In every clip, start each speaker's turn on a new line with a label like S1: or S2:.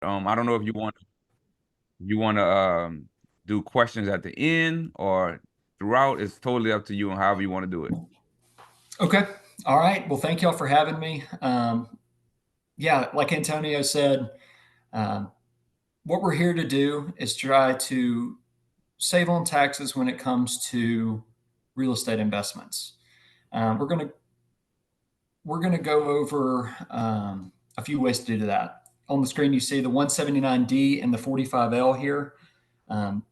S1: I don't know if you want to do questions at the end or throughout. It's totally up to you and however you want to do it.
S2: Okay. All right. Well, thank y'all for having me. Yeah, like Antonio said, um, what we're here to do is try to save on taxes when it comes to real estate investments. Um, we're gonna we're gonna go over a few ways to do that. On the screen, you see the 179D and the 45L here.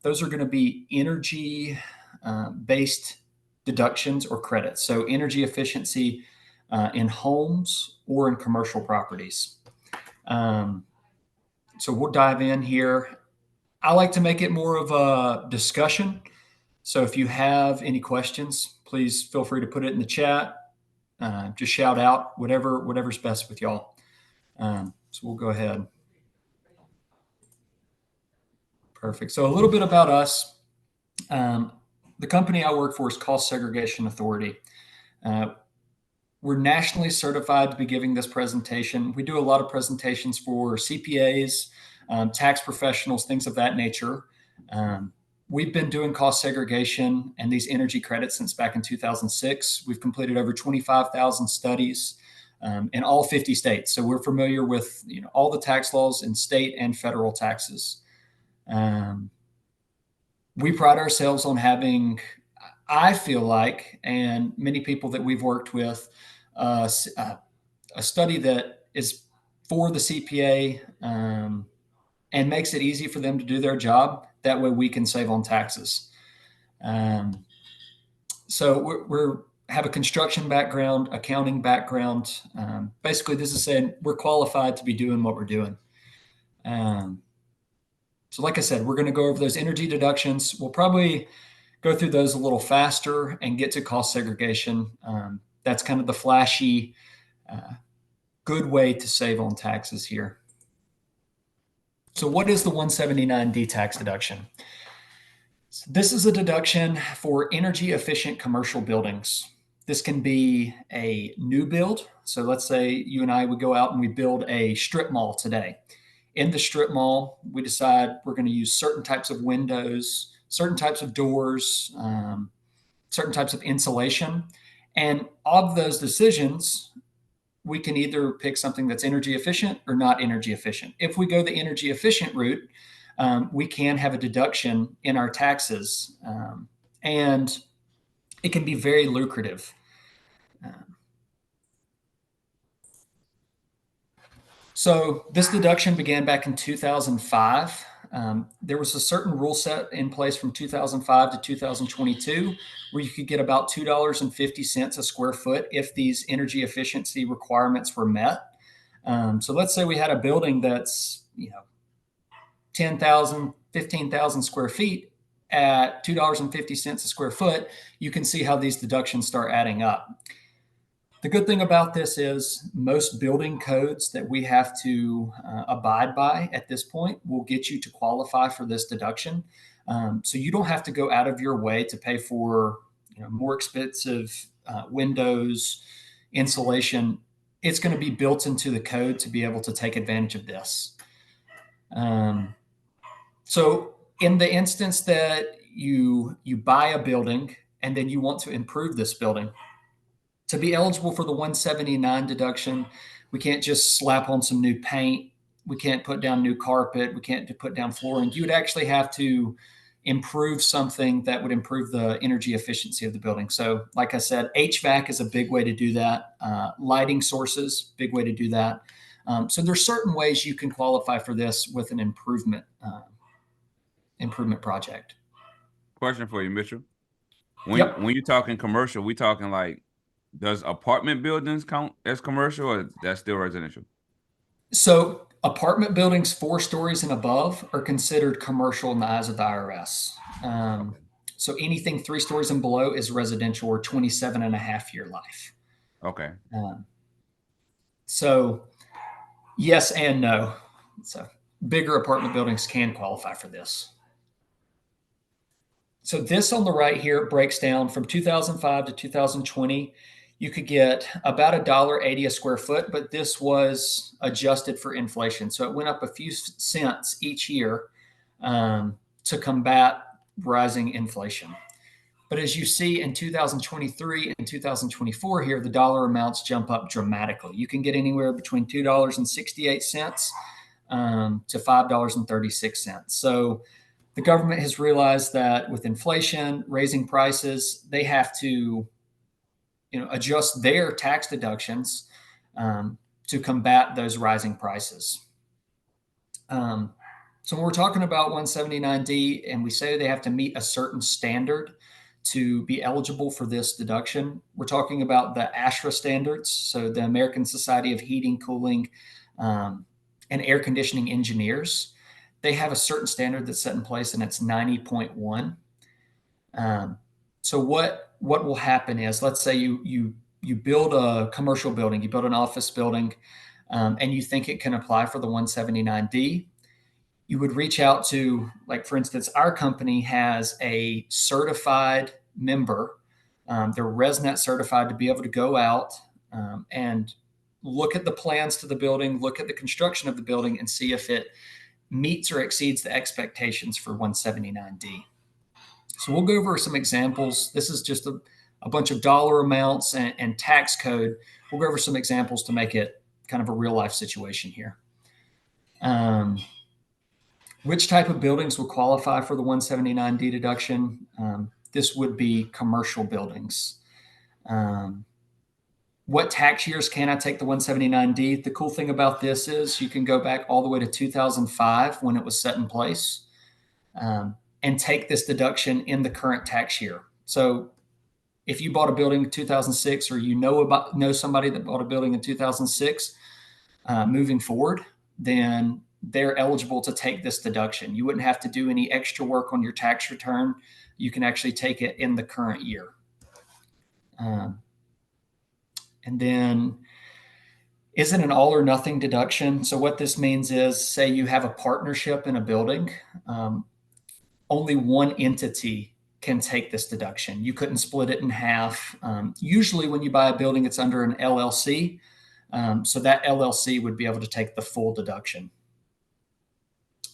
S2: Those are going to be energy based deductions or credits. So, energy efficiency in homes or in commercial properties. Um, so, we'll dive in here. I like to make it more of a discussion. So, if you have any questions, please feel free to put it in the chat. Just shout out whatever's best with y'all. So, we'll go ahead. Perfect. So, a little bit about us. Um, the company I work for is Cost Segregation Authority. Uh, we're nationally certified to be giving this presentation. We do a lot of presentations for CPAs, tax professionals, things of that nature. We've been doing cost segregation and these energy credits since back in 2006. We've completed over 25,000 studies in all 50 states. So we're familiar with all the tax laws in state and federal taxes. Um, we pride ourselves on having, I feel like, and many people that we've worked with, a study that is for the CPA and makes it easy for them to do their job. That way we can save on taxes. Um, so we're have a construction background, accounting background. Basically, this is saying we're qualified to be doing what we're doing. Um, so like I said, we're going to go over those energy deductions. We'll probably go through those a little faster and get to cost segregation. That's kind of the flashy, good way to save on taxes here. So, what is the 179D tax deduction? So this is a deduction for energy efficient commercial buildings. This can be a new build. So, let's say you and I would go out and we build a strip mall today. In the strip mall, we decide we're going to use certain types of windows, certain types of doors, certain types of insulation. And of those decisions, we can either pick something that's energy efficient or not energy efficient. If we go the energy efficient route, we can have a deduction in our taxes, and it can be very lucrative. Um, so this deduction began back in 2005. There was a certain rule set in place from 2005 to 2022 where you could get about $2.50 a square foot if these energy efficiency requirements were met. So let's say we had a building that's 10,000, 15,000 square feet at $2.50 a square foot. You can see how these deductions start adding up. The good thing about this is most building codes that we have to abide by at this point will get you to qualify for this deduction. So you don't have to go out of your way to pay for more expensive windows, insulation. It's going to be built into the code to be able to take advantage of this. So in the instance that you buy a building and then you want to improve this building, to be eligible for the 179 deduction, we can't just slap on some new paint. We can't put down new carpet. We can't put down flooring. You would actually have to improve something that would improve the energy efficiency of the building. So, like I said, HVAC is a big way to do that. Lighting sources, big way to do that. So there's certain ways you can qualify for this with an improvement project.
S1: Question for you, Mitchell. When
S2: Yep.
S1: when you're talking commercial, we talking like, does apartment buildings count as commercial or that's still residential?
S2: So apartment buildings 4 stories and above are considered commercial in the eyes of the IRS.
S1: Okay.
S2: So anything 3 stories and below is residential or 27 and a half year life.
S1: Okay.
S2: Um, so yes and no. So bigger apartment buildings can qualify for this. So this on the right here breaks down from 2005 to 2020. you could get about $1.80 a square foot, but this was adjusted for inflation. So it went up a few cents each year to combat rising inflation. But as you see in 2023 and 2024 here, the dollar amounts jump up dramatically. You can get anywhere between $2.68 to $5.36. So the government has realized that with inflation, raising prices, they have to adjust their tax deductions to combat those rising prices. So when we're talking about 179D and we say they have to meet a certain standard to be eligible for this deduction, we're talking about the ASHRAE standards, so the American Society of Heating, Cooling, and Air Conditioning Engineers. They have a certain standard that's set in place, and it's 90.1. So what will happen is, let's say you build a commercial building, you build an office building, and you think it can apply for the 179D. You would reach out to, like, for instance, our company has a certified member. They're ResNet certified to be able to go out and look at the plans to the building, look at the construction of the building, and see if it meets or exceeds the expectations for 179D. So we'll go over some examples. This is just a bunch of dollar amounts and tax code. We'll go over some examples to make it kind of a real life situation here. Which type of buildings will qualify for the 179D deduction? This would be commercial buildings. What tax years can I take the 179D? The cool thing about this is you can go back all the way to 2005 when it was set in place and take this deduction in the current tax year. So if you bought a building in 2006, or you know somebody that bought a building in 2006, moving forward, then they're eligible to take this deduction. You wouldn't have to do any extra work on your tax return. You can actually take it in the current year. And then, is it an all or nothing deduction? So what this means is, say you have a partnership in a building, only one entity can take this deduction. You couldn't split it in half. Usually when you buy a building, it's under an LLC. So that LLC would be able to take the full deduction.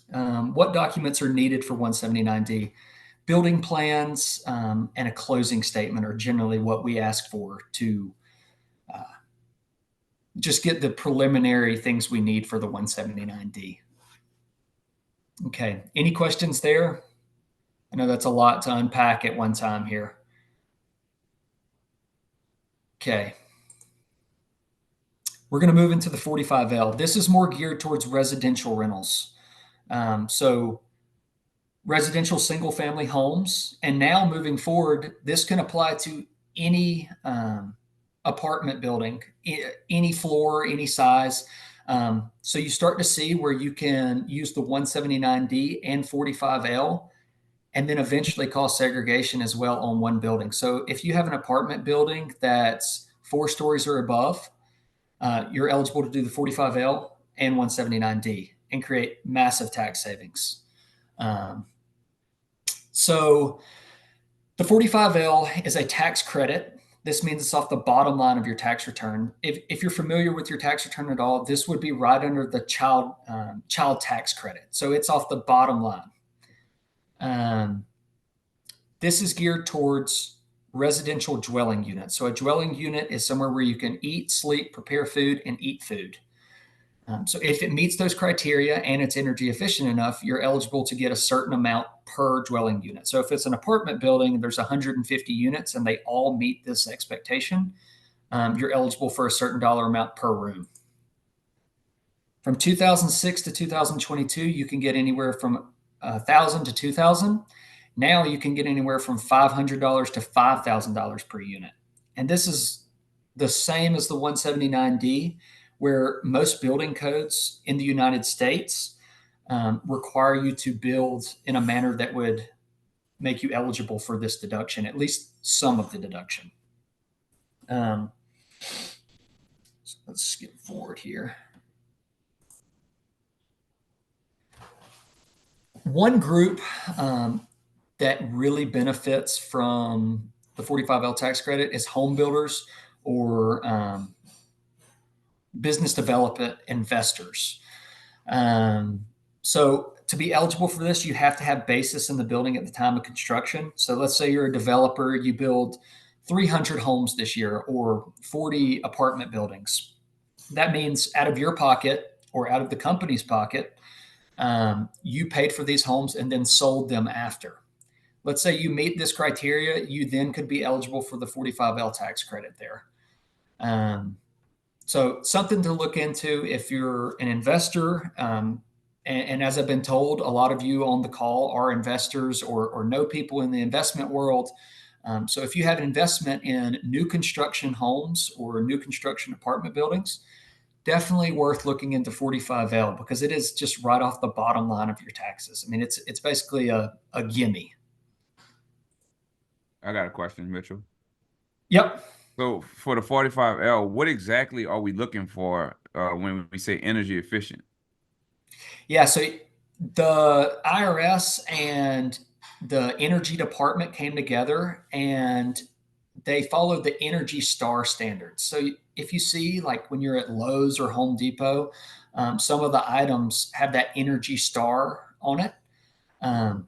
S2: What documents are needed for 179D? Building plans and a closing statement are generally what we ask for to just get the preliminary things we need for the 179D. Okay, any questions there? I know that's a lot to unpack at one time here. Okay. We're going to move into the 45L. This is more geared towards residential rentals. So residential single family homes. And now moving forward, this can apply to any apartment building, any floor, any size. So you start to see where you can use the 179D and 45L, and then eventually cost segregation as well on one building. So if you have an apartment building that's 4 stories or above, you're eligible to do the 45L and 179D and create massive tax savings. So the 45L is a tax credit. This means it's off the bottom line of your tax return. If you're familiar with your tax return at all, this would be right under the child tax credit. So it's off the bottom line. This is geared towards residential dwelling units. So a dwelling unit is somewhere where you can eat, sleep, prepare food, and eat food. So if it meets those criteria and it's energy efficient enough, you're eligible to get a certain amount per dwelling unit. So if it's an apartment building, there's 150 units and they all meet this expectation, you're eligible for a certain dollar amount per room. From 2006 to 2022, you can get anywhere from $1,000 to $2,000. Now you can get anywhere from $500 to $5,000 per unit. And this is the same as the 179D, where most building codes in the United States require you to build in a manner that would make you eligible for this deduction, at least some of the deduction. So let's skip forward here. One group that really benefits from the 45L tax credit is home builders or business development investors. So to be eligible for this, you have to have basis in the building at the time of construction. So let's say you're a developer, you build 300 homes this year or 40 apartment buildings. That means out of your pocket or out of the company's pocket, you paid for these homes and then sold them after. Let's say you meet this criteria, you then could be eligible for the 45L tax credit there. So something to look into if you're an investor. And as I've been told, a lot of you on the call are investors or know people in the investment world. So if you have an investment in new construction homes or new construction apartment buildings, definitely worth looking into 45L because it is just right off the bottom line of your taxes. I mean, it's basically a gimme.
S1: I got a question, Mitchell.
S2: Yep.
S1: So for the 45L, what exactly are we looking for when we say energy efficient?
S2: Yeah. So the IRS and the Energy Department came together and they followed the Energy Star standards. So if you see, like when you're at Lowe's or Home Depot, some of the items have that Energy Star on it. Um,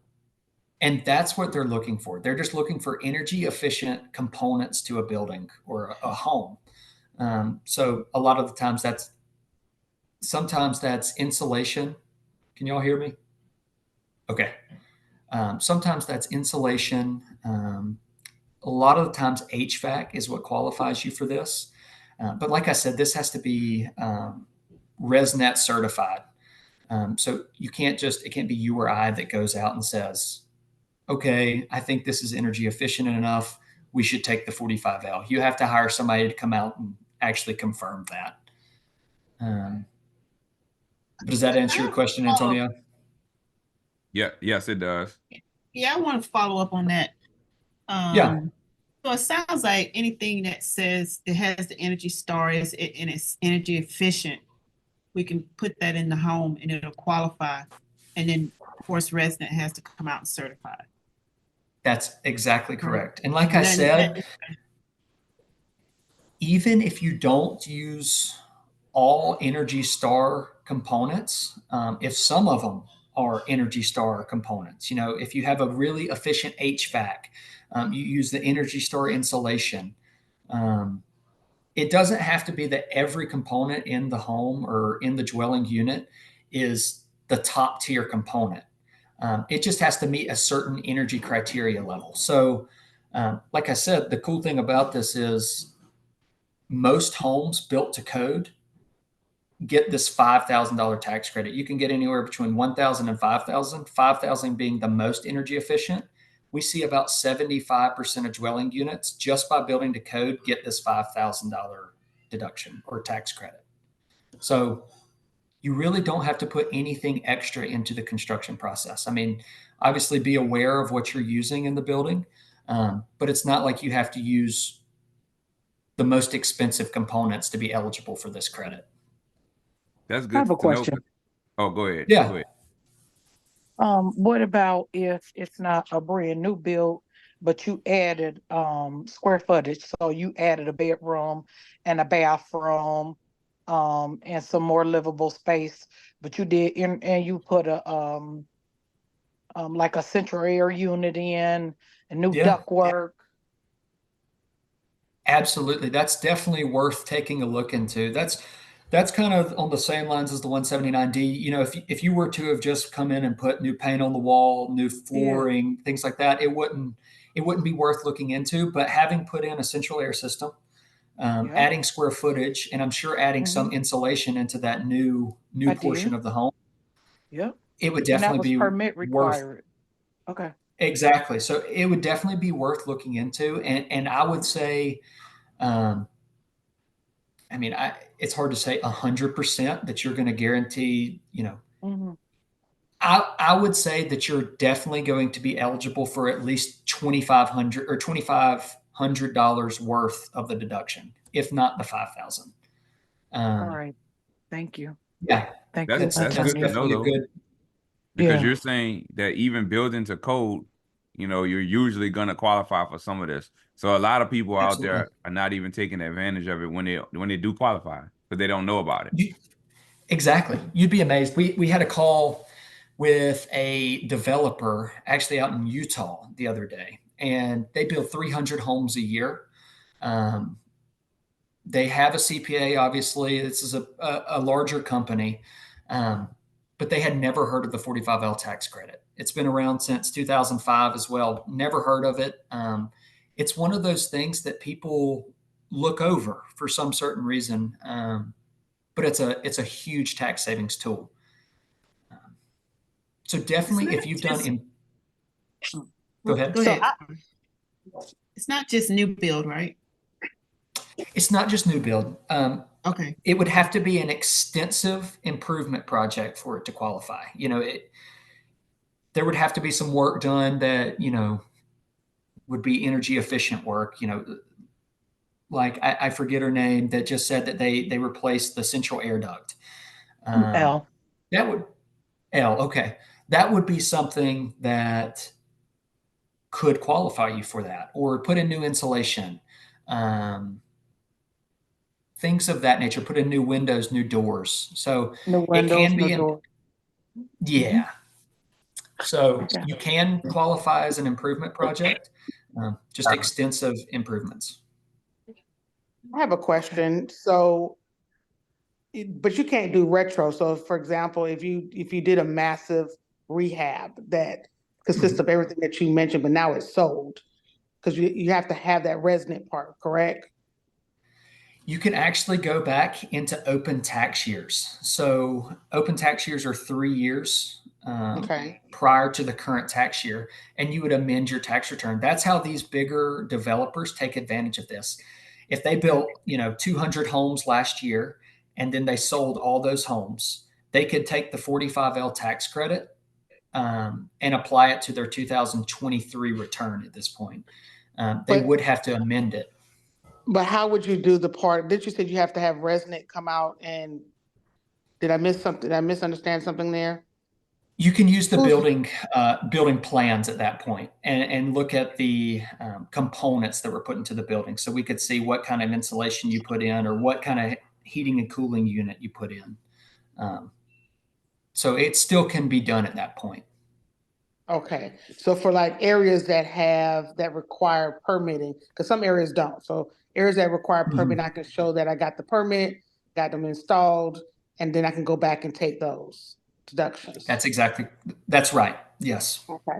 S2: and that's what they're looking for. They're just looking for energy efficient components to a building or a home. So a lot of the times sometimes that's insulation. Can you all hear me? Okay. Sometimes that's insulation. A lot of the times HVAC is what qualifies you for this. But like I said, this has to be ResNet certified. So it can't be you or I that goes out and says, okay, I think this is energy efficient enough. We should take the 45L. You have to hire somebody to come out and actually confirm that. But does that answer your question, Antonio?
S1: Yeah, yes, it does.
S3: Yeah, I want to follow up on that.
S2: Yeah,
S3: So it sounds like anything that says it has the Energy Star and it's energy efficient, we can put that in the home and it'll qualify. And then, of course, resident has to come out and certify it.
S2: that's exactly
S3: Right.
S2: correct. And like I said,
S3: That-
S2: even if you don't use all Energy Star components, if some of them are Energy Star components, if you have a really efficient HVAC, you use the Energy Star insulation. It doesn't have to be that every component in the home or in the dwelling unit is the top tier component. It just has to meet a certain energy criteria level. So, like I said, the cool thing about this is most homes built to code get this $5,000 tax credit. You can get anywhere between 1,000 and 5,000. 5,000 being the most energy efficient. We see about 75% of dwelling units just by building to code get this $5,000 deduction or tax credit. So you really don't have to put anything extra into the construction process. I mean, obviously be aware of what you're using in the building, but it's not like you have to use the most expensive components to be eligible for this credit.
S1: That's
S4: I
S1: good
S4: have a
S1: to know.
S4: question.
S1: Oh, go ahead.
S2: Yeah.
S1: Go ahead.
S4: What about if it's not a brand new build, but you added square footage? So you added a bedroom and a bathroom, and some more livable space, but and you put a like a central air unit in, a new
S2: Yeah.
S4: ductwork.
S2: Absolutely. That's definitely worth taking a look into. That's kind of on the same lines as the 179D. If you were to have just come in and put new paint on the wall, new
S4: Yeah,
S2: flooring, things like that, it wouldn't be worth looking into. But having put in a central air system,
S4: yeah.
S2: adding square footage, and I'm sure adding
S4: Hmm.
S2: some insulation into that new
S4: I
S2: portion
S4: did.
S2: of the home,
S4: Yep.
S2: it would
S4: And that
S2: definitely
S4: was
S2: be
S4: permit
S2: worth.
S4: required. Okay.
S2: Exactly. So it would definitely be worth looking into. And I would say, um, I mean, it's hard to say 100% that you're going to guarantee,
S4: Hmm.
S2: I would say that you're definitely going to be eligible for at least 2,500 or $2,500 worth of the deduction, if not the 5,000.
S4: All
S2: Um,
S4: right. Thank you.
S2: yeah,
S4: Thank
S1: That's
S4: you,
S2: that's
S1: that's
S2: that's
S1: good to
S4: Antonio.
S1: know
S2: definitely a
S1: though,
S2: good.
S1: because
S4: Yeah.
S1: you're saying that even building to code, you're usually gonna qualify for some of this. So a lot of people out
S2: Absolutely.
S1: there are not even taking advantage of it when they do qualify because they don't know about it.
S2: Exactly. You'd be amazed. We had a call with a developer actually out in Utah the other day, and they build 300 homes a year. Um, they have a CPA, obviously. This is a larger company, um, but they had never heard of the 45L tax credit. It's been around since 2005 as well. Never heard of it. It's one of those things that people look over for some certain reason, but it's a huge tax savings tool. So
S3: It's
S2: definitely,
S3: not
S2: if you've done,
S3: just, oh,
S2: go
S3: well,
S2: ahead.
S3: go
S4: So
S3: ahead. It's not just new build, right?
S2: It's not just new build.
S3: Okay.
S2: It would have to be an extensive improvement project for it to qualify. There would have to be some work done that would be energy efficient work. Like I forget her name that just said that they replaced the central air duct. Um,
S4: L.
S2: that would L. Okay, that would be something that could qualify you for that, or put in new insulation. Um, Things of that nature. Put in new windows, new doors. So
S4: No
S2: it
S4: windows,
S2: can
S4: no
S2: be,
S4: door.
S2: yeah. So
S4: Okay.
S2: you can qualify as an improvement project, just extensive improvements.
S4: I have a question. So, but you can't do retro. So, for example, if you did a massive rehab that consists
S2: Mhm.
S4: of everything that you mentioned, but now it's sold, because you have to have that resident part, correct?
S2: You can actually go back into open tax years. So open tax years are 3 years
S4: Okay.
S2: prior to the current tax year, and you would amend your tax return. That's how these bigger developers take advantage of this. If they built, 200 homes last year, and then they sold all those homes, they could take the 45L tax credit and apply it to their 2023 return at this point. They
S4: But
S2: would have to amend it.
S4: but how would you do the part? Did you say you have to have resident come out and did I miss something? Did I misunderstand something there?
S2: You can use the
S4: Who's
S2: building plans at that point and look at the components that were put into the building. So we could see what kind of insulation you put in or what kind of heating and cooling unit you put in. Um, so it still can be done at that point.
S4: okay? So for like areas that require permitting, because some areas don't. So areas that require permit,
S2: Mhm.
S4: I can show that I got the permit, got them installed, and then I can go back and take those deductions.
S2: That's right. Yes.
S4: Okay.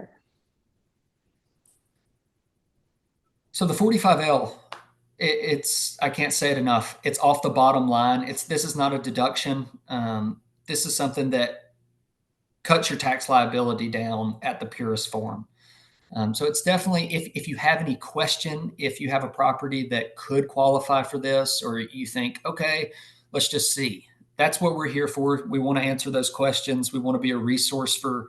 S2: So the 45L, it's I can't say it enough. It's off the bottom line. This is not a deduction. This is something that cuts your tax liability down at the purest form. So it's definitely, if you have any question, if you have a property that could qualify for this, or you think, okay, let's just see. That's what we're here for. We want to answer those questions. We want to be a resource for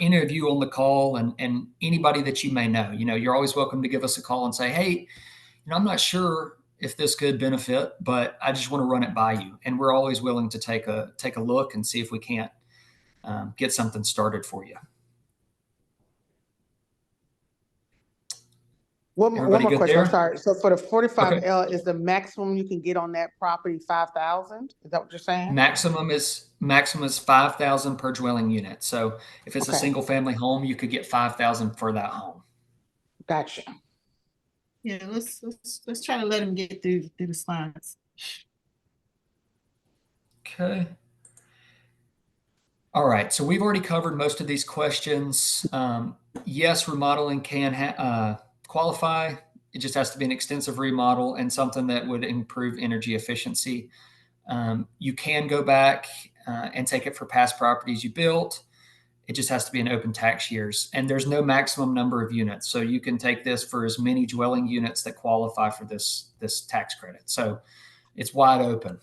S2: any of you on the call and anybody that you may know. You're always welcome to give us a call and say, hey, I'm not sure if this could benefit, but I just want to run it by you. And we're always willing to take a look and see if we can't get something started for you.
S4: One
S2: Everybody
S4: more
S2: good
S4: question. I'm
S2: there?
S4: sorry. So for the
S2: Okay.
S4: 45L, is the maximum you can get on that property 5,000? Is that what you're saying?
S2: Maximum is 5,000 per dwelling unit. So if it's a
S4: Okay,
S2: single family home, you could get 5,000 for that home.
S4: gotcha.
S3: Yeah, let's try to let him get through the slides.
S2: Okay. All right. So we've already covered most of these questions. Yes, remodeling can qualify. It just has to be an extensive remodel and something that would improve energy efficiency. You can go back and take it for past properties you built. It just has to be in open tax years. And there's no maximum number of units. So you can take this for as many dwelling units that qualify for this tax credit. So it's wide open.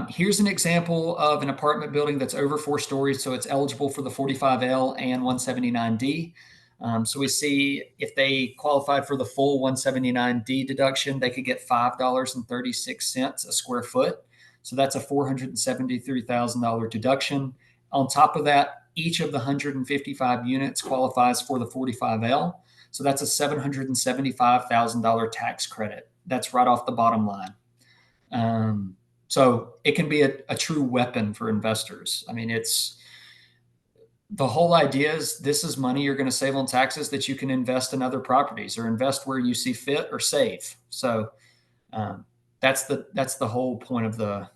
S2: Here's an example of an apartment building that's over 4 stories. So it's eligible for the 45L and 179D. So we see if they qualified for the full 179D deduction, they could get $5.36 a square foot. So that's a $473,000 deduction. On top of that, each of the 155 units qualifies for the 45L. So that's a $775,000 tax credit. That's right off the bottom line. So it can be a true weapon for investors. I mean, it's the whole idea is this is money you're going to save on taxes that you can invest in other properties or invest where you see fit or save. So that's the whole point of the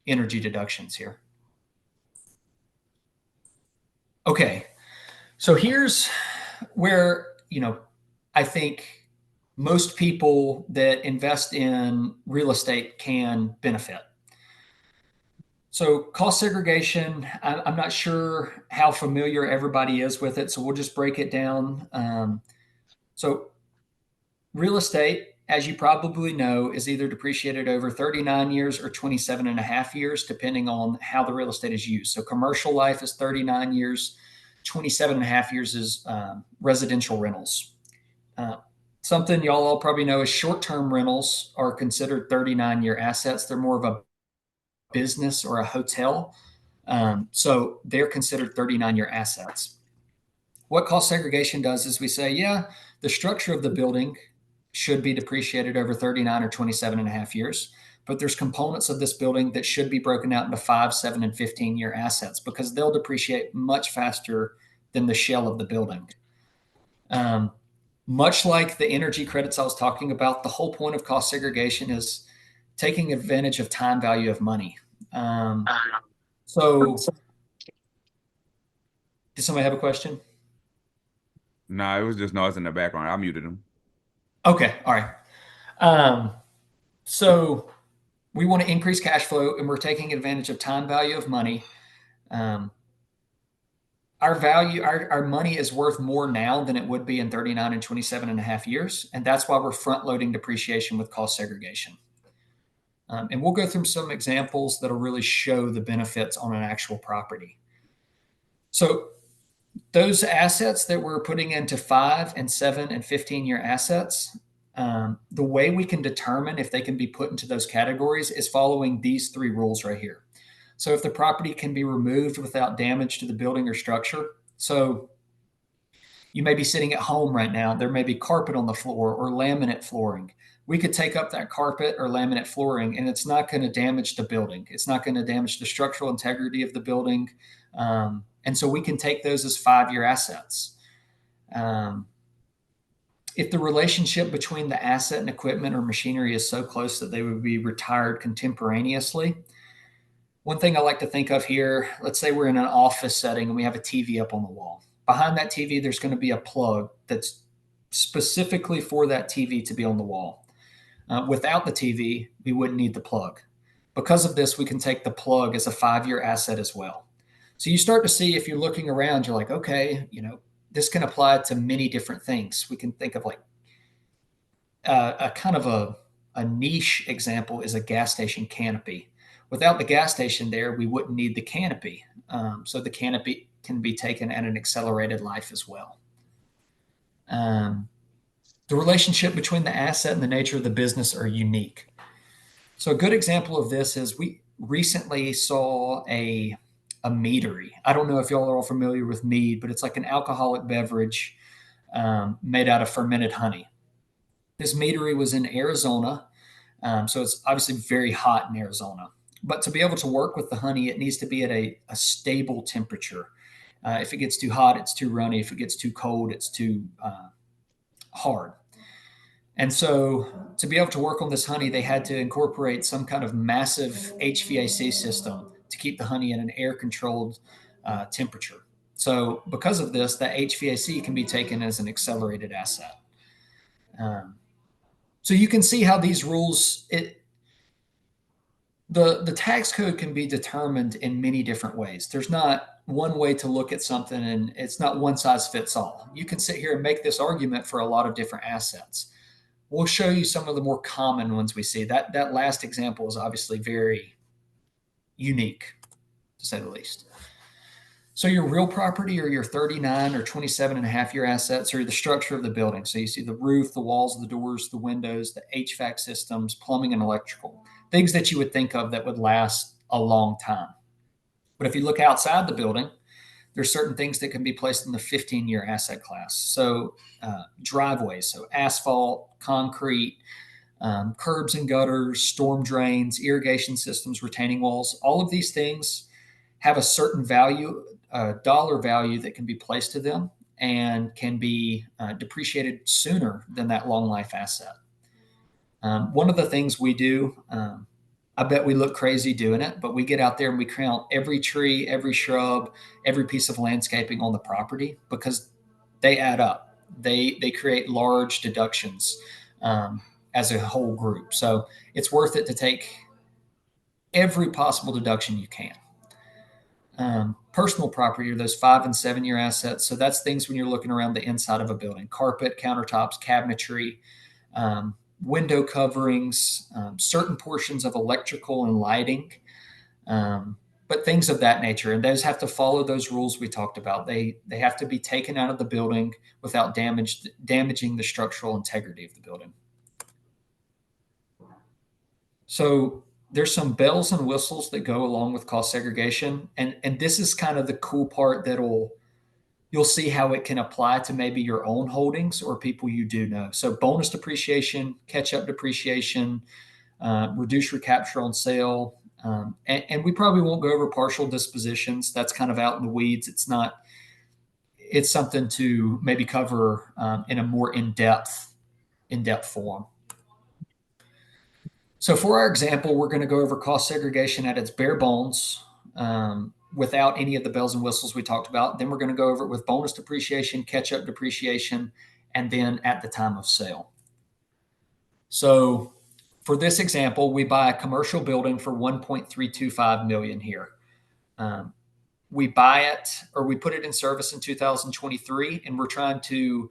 S2: energy deductions here. Okay, so here's where, I think most people that invest in real estate can benefit. So cost segregation, I'm not sure how familiar everybody is with it, so we'll just break it down. So real estate, as you probably know, is either depreciated over 39 years or 27 and a half years, depending on how the real estate is used. So commercial life is 39 years, 27 and a half years is residential rentals. Something y'all all probably know is short-term rentals are considered 39-year assets. They're more of a business or a hotel. So they're considered 39-year assets. What cost segregation does is we say, yeah, the structure of the building should be depreciated over 39 or 27 and a half years, but there's components of this building that should be broken out into 5, 7, and 15-year assets because they'll depreciate much faster than the shell of the building. Much like the energy credits I was talking about, the whole point of cost segregation is taking advantage of time value of money. So did somebody have a question?
S1: No, it was just noise in the background. I muted him.
S2: Okay, all right. So we want to increase cash flow, and we're taking advantage of time value of money. Our money is worth more now than it would be in 39 and 27 and a half years. And that's why we're front loading depreciation with cost segregation. And we'll go through some examples that'll really show the benefits on an actual property. So those assets that we're putting into 5 and 7 and 15-year assets, the way we can determine if they can be put into those categories is following these 3 rules right here. So if the property can be removed without damage to the building or structure, so you may be sitting at home right now, there may be carpet on the floor or laminate flooring. We could take up that carpet or laminate flooring and it's not going to damage the building. It's not going to damage the structural integrity of the building. And so we can take those as 5-year assets. If the relationship between the asset and equipment or machinery is so close that they would be retired contemporaneously, one thing I like to think of here, let's say we're in an office setting and we have a TV up on the wall. Behind that TV, there's going to be a plug that's specifically for that TV to be on the wall. Without the TV, we wouldn't need the plug. Because of this, we can take the plug as a 5-year asset as well. So you start to see, if you're looking around, you're like, okay, this can apply to many different things. We can think of like a kind of a niche example is a gas station canopy. Without the gas station there, we wouldn't need the canopy. So the canopy can be taken at an accelerated life as well. The relationship between the asset and the nature of the business are unique. So a good example of this is we recently saw a meadery. I don't know if y'all are all familiar with mead, but it's like an alcoholic beverage made out of fermented honey. This meadery was in Arizona. So it's obviously very hot in Arizona. But to be able to work with the honey, it needs to be at a stable temperature. If it gets too hot, it's too runny. If it gets too cold, it's too hard. And so to be able to work on this honey, they had to incorporate some kind of massive HVAC system to keep the honey in an air-controlled temperature. So because of this, that HVAC can be taken as an accelerated asset. So you can see how these rules, the tax code can be determined in many different ways. There's not one way to look at something, and it's not one size fits all. You can sit here and make this argument for a lot of different assets. We'll show you some of the more common ones we see. That last example is obviously very unique, to say the least. So your real property or your 39 or 27 and a half year assets are the structure of the building. So you see the roof, the walls, the doors, the windows, the HVAC systems, plumbing and electrical, things that you would think of that would last a long time. But if you look outside the building, there's certain things that can be placed in the 15-year asset class. So driveways, so asphalt, concrete, curbs and gutters, storm drains, irrigation systems, retaining walls, all of these things have a certain value, dollar value that can be placed to them and can be depreciated sooner than that long life asset. One of the things we do, I bet we look crazy doing it, but we get out there and we count every tree, every shrub, every piece of landscaping on the property because they add up. They create large deductions as a whole group. So it's worth it to take every possible deduction you can. Personal property are those 5 and 7 year assets. So that's things when you're looking around the inside of a building: carpet, countertops, cabinetry, window coverings, certain portions of electrical and lighting, but things of that nature. And those have to follow those rules we talked about. They have to be taken out of the building without damaging the structural integrity of the building. So there's some bells and whistles that go along with cost segregation. And this is kind of the cool part you'll see how it can apply to maybe your own holdings or people you do know. So bonus depreciation, catch-up depreciation, reduce recapture on sale. And we probably won't go over partial dispositions. That's kind of out in the weeds. It's something to maybe cover in a more in-depth form. So for our example, we're going to go over cost segregation at its bare bones, without any of the bells and whistles we talked about. Then we're going to go over it with bonus depreciation, catch-up depreciation, and then at the time of sale. So for this example, we buy a commercial building for $1.325 million here. We buy it, or we put it in service in 2023, and we're trying to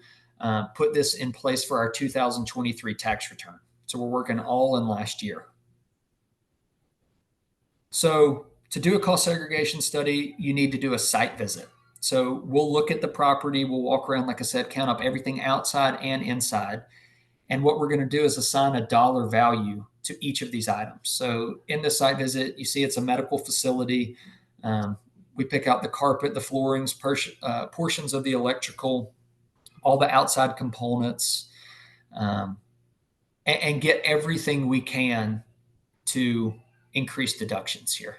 S2: put this in place for our 2023 tax return. So we're working all in last year. So to do a cost segregation study, you need to do a site visit. So we'll look at the property, we'll walk around, like I said, count up everything outside and inside. And what we're going to do is assign a dollar value to each of these items. So in the site visit, you see it's a medical facility. We pick out the carpet, the floorings, portions of the electrical, all the outside components, and get everything we can to increase deductions here.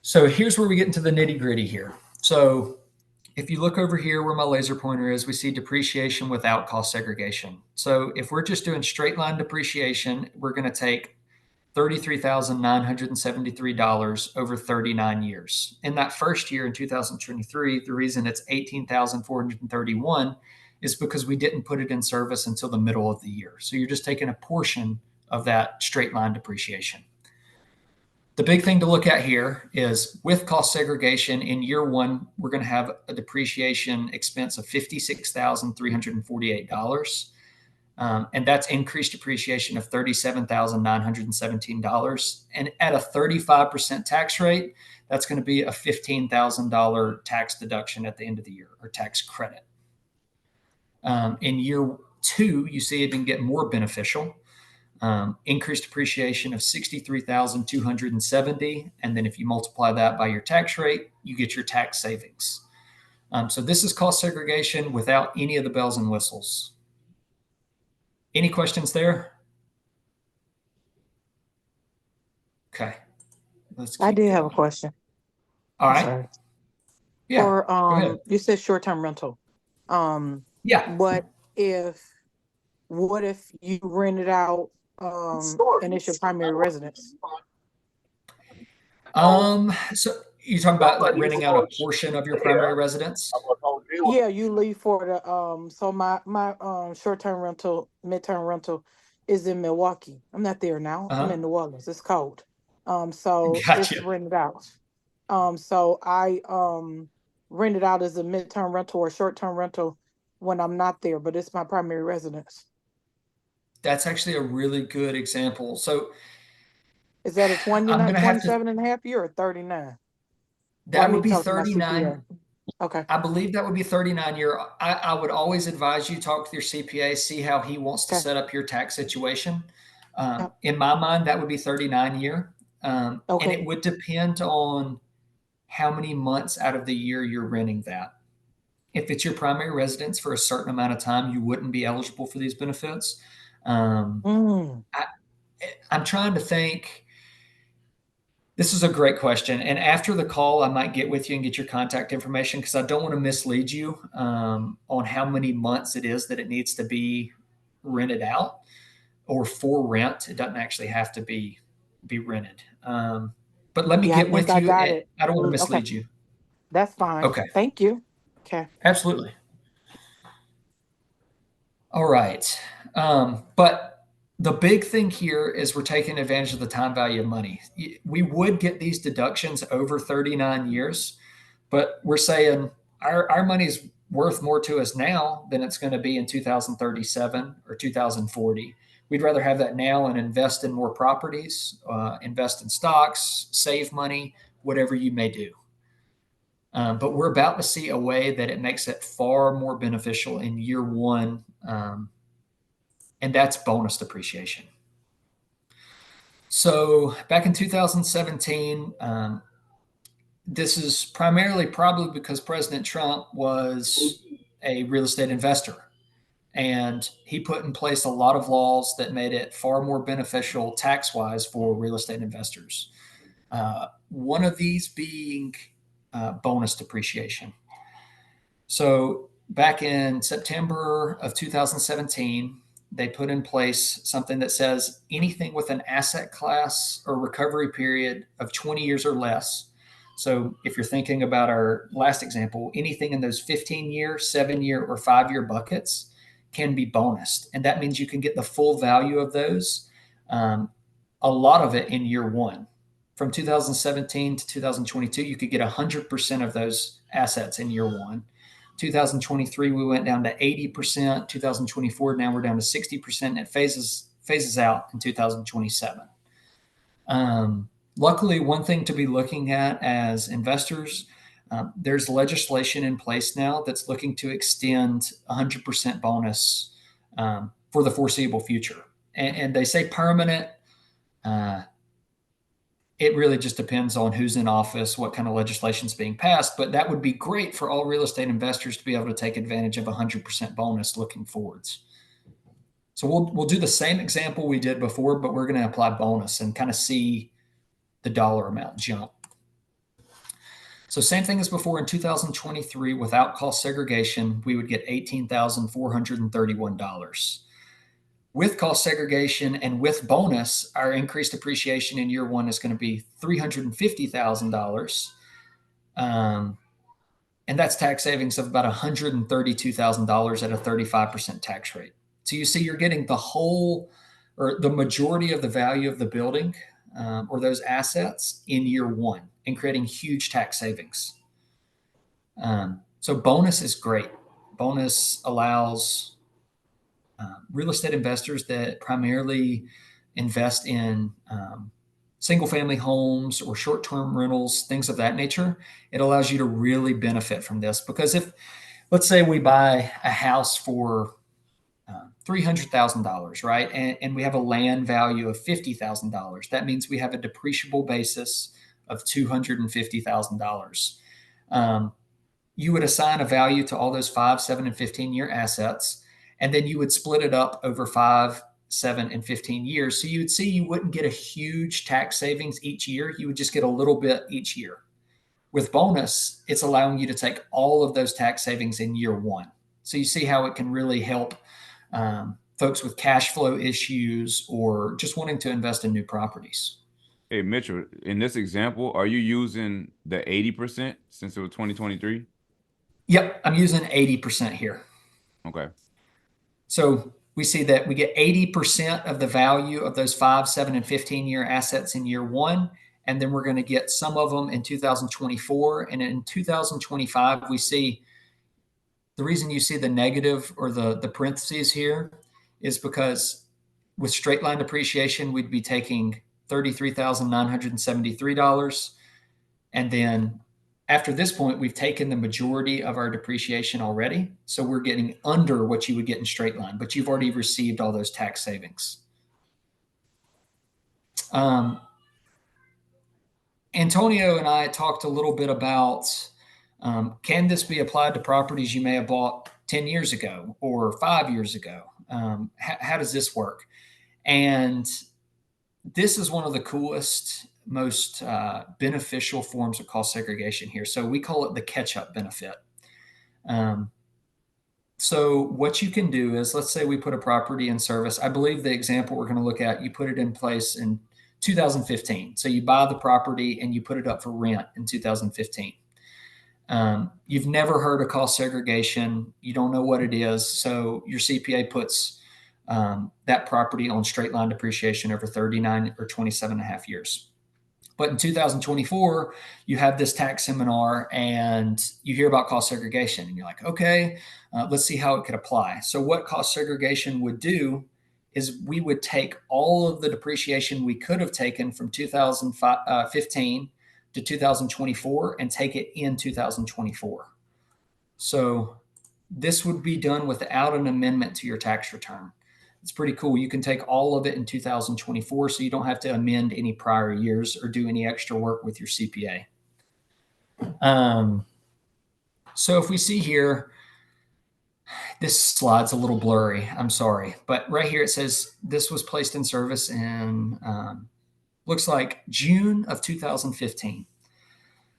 S2: So here's where we get into the nitty gritty here. So if you look over here where my laser pointer is, we see depreciation without cost segregation. So if we're just doing straight line depreciation, we're going to take $33,973 over 39 years. In that first year in 2023, the reason it's $18,431 is because we didn't put it in service until the middle of the year. So you're just taking a portion of that straight line depreciation. The big thing to look at here is with cost segregation in year one, we're going to have a depreciation expense of $56,348. And that's increased depreciation of $37,917. And at a 35% tax rate, that's going to be a $15,000 tax deduction at the end of the year, or tax credit. In year two, you see it can get more beneficial. Increased depreciation of $63,270. And then if you multiply that by your tax rate, you get your tax savings. So this is cost segregation without any of the bells and whistles. Any questions there? Okay.
S5: I did have a question.
S2: All right.
S5: Sorry.
S2: Yeah.
S5: Or
S2: go ahead.
S5: you said short-term rental.
S2: Yeah.
S5: What if you rent it out and it's your primary residence?
S2: So you're talking about like renting out a portion of your primary residence?
S5: Yeah, you leave for the so my short-term rental, midterm rental is in Milwaukee. I'm not there now. I'm in New Orleans. It's cold. So
S2: Gotcha.
S5: it's rented out. So I rent it out as a midterm rental or short-term rental when I'm not there, but it's my primary residence.
S2: That's actually a really good example. So
S5: is that a
S2: I'm going to have to,
S5: 27 and a half year or 39?
S2: that would be 39.
S5: Okay.
S2: I believe that would be 39 year. I would always advise you talk to your CPA, see how he wants to set up your tax situation. In my mind, that would be 39 year. And it would depend on how many months out of the year you're renting that. If it's your primary residence for a certain amount of time, you wouldn't be eligible for these benefits. I'm trying to think. This is a great question. And after the call, I might get with you and get your contact information because I don't want to mislead you on how many months it is that it needs to be rented out or for rent. It doesn't actually have to be rented. But let me
S5: Yeah, I
S2: get
S5: think
S2: with
S5: I
S2: you.
S5: got it.
S2: I don't want to
S5: Okay,
S2: mislead you.
S5: that's fine.
S2: Okay,
S5: Thank you. Okay.
S2: absolutely. All right. But the big thing here is we're taking advantage of the time value of money. We would get these deductions over 39 years, but we're saying our money's worth more to us now than it's going to be in 2037 or 2040. We'd rather have that now and invest in more properties, invest in stocks, save money, whatever you may do. But we're about to see a way that it makes it far more beneficial in year one, and that's bonus depreciation. So back in 2017, this is primarily probably because President Trump was a real estate investor. And he put in place a lot of laws that made it far more beneficial tax-wise for real estate investors. One of these being bonus depreciation. So back in September of 2017, they put in place something that says anything with an asset class or recovery period of 20 years or less. So if you're thinking about our last example, anything in those 15-year, 7-year, or 5-year buckets can be bonused. And that means you can get the full value of those, a lot of it in year one. From 2017 to 2022, you could get 100% of those assets in year one. 2023, we went down to 80%. 2024, now we're down to 60%. And it phases out in 2027. Luckily, one thing to be looking at as investors, there's legislation in place now that's looking to extend 100% bonus for the foreseeable future. And they say permanent. It really just depends on who's in office, what kind of legislation is being passed, but that would be great for all real estate investors to be able to take advantage of 100% bonus looking forwards. So we'll do the same example we did before, but we're going to apply bonus and kind of see the dollar amount jump. So same thing as before in 2023, without cost segregation, we would get $18,431. With cost segregation and with bonus, our increased depreciation in year one is going to be $350,000. And that's tax savings of about $132,000 at a 35% tax rate. So you see, you're getting the whole or the majority of the value of the building or those assets in year one and creating huge tax savings. So bonus is great. Bonus allows real estate investors that primarily invest in single family homes or short-term rentals, things of that nature. It allows you to really benefit from this because if, let's say we buy a house for $300,000, right? And we have a land value of $50,000. That means we have a depreciable basis of $250,000. You would assign a value to all those 5, 7, and 15-year assets, and then you would split it up over 5, 7, and 15 years. So you would see you wouldn't get a huge tax savings each year. You would just get a little bit each year. With bonus, it's allowing you to take all of those tax savings in year one. So you see how it can really help folks with cash flow issues or just wanting to invest in new properties.
S1: Hey, Mitchell, in this example, are you using the 80% since it was 2023?
S2: Yep, I'm using 80% here.
S1: Okay.
S2: So we see that we get 80% of the value of those 5, 7, and 15-year assets in year one. And then we're going to get some of them in 2024. And in 2025, we see the reason you see the negative or the parentheses here is because with straight line depreciation, we'd be taking $33,973. And then after this point, we've taken the majority of our depreciation already. So we're getting under what you would get in straight line, but you've already received all those tax savings. And Antonio and I talked a little bit about, can this be applied to properties you may have bought 10 years ago or 5 years ago? How does this work? And this is one of the coolest, most beneficial forms of cost segregation here. So we call it the catch-up benefit. So what you can do is, let's say we put a property in service. I believe the example we're going to look at, you put it in place in 2015. So you buy the property and you put it up for rent in 2015. You've never heard of cost segregation. You don't know what it is. So your CPA puts that property on straight line depreciation over 39 or 27 and a half years. But in 2024, you have this tax seminar and you hear about cost segregation and you're like, okay, let's see how it could apply. So what cost segregation would do is we would take all of the depreciation we could have taken from 2015 to 2024 and take it in 2024. So this would be done without an amendment to your tax return. It's pretty cool. You can take all of it in 2024, so you don't have to amend any prior years or do any extra work with your CPA. So if we see here, this slide's a little blurry, I'm sorry, but right here it says this was placed in service in, looks like June of 2015.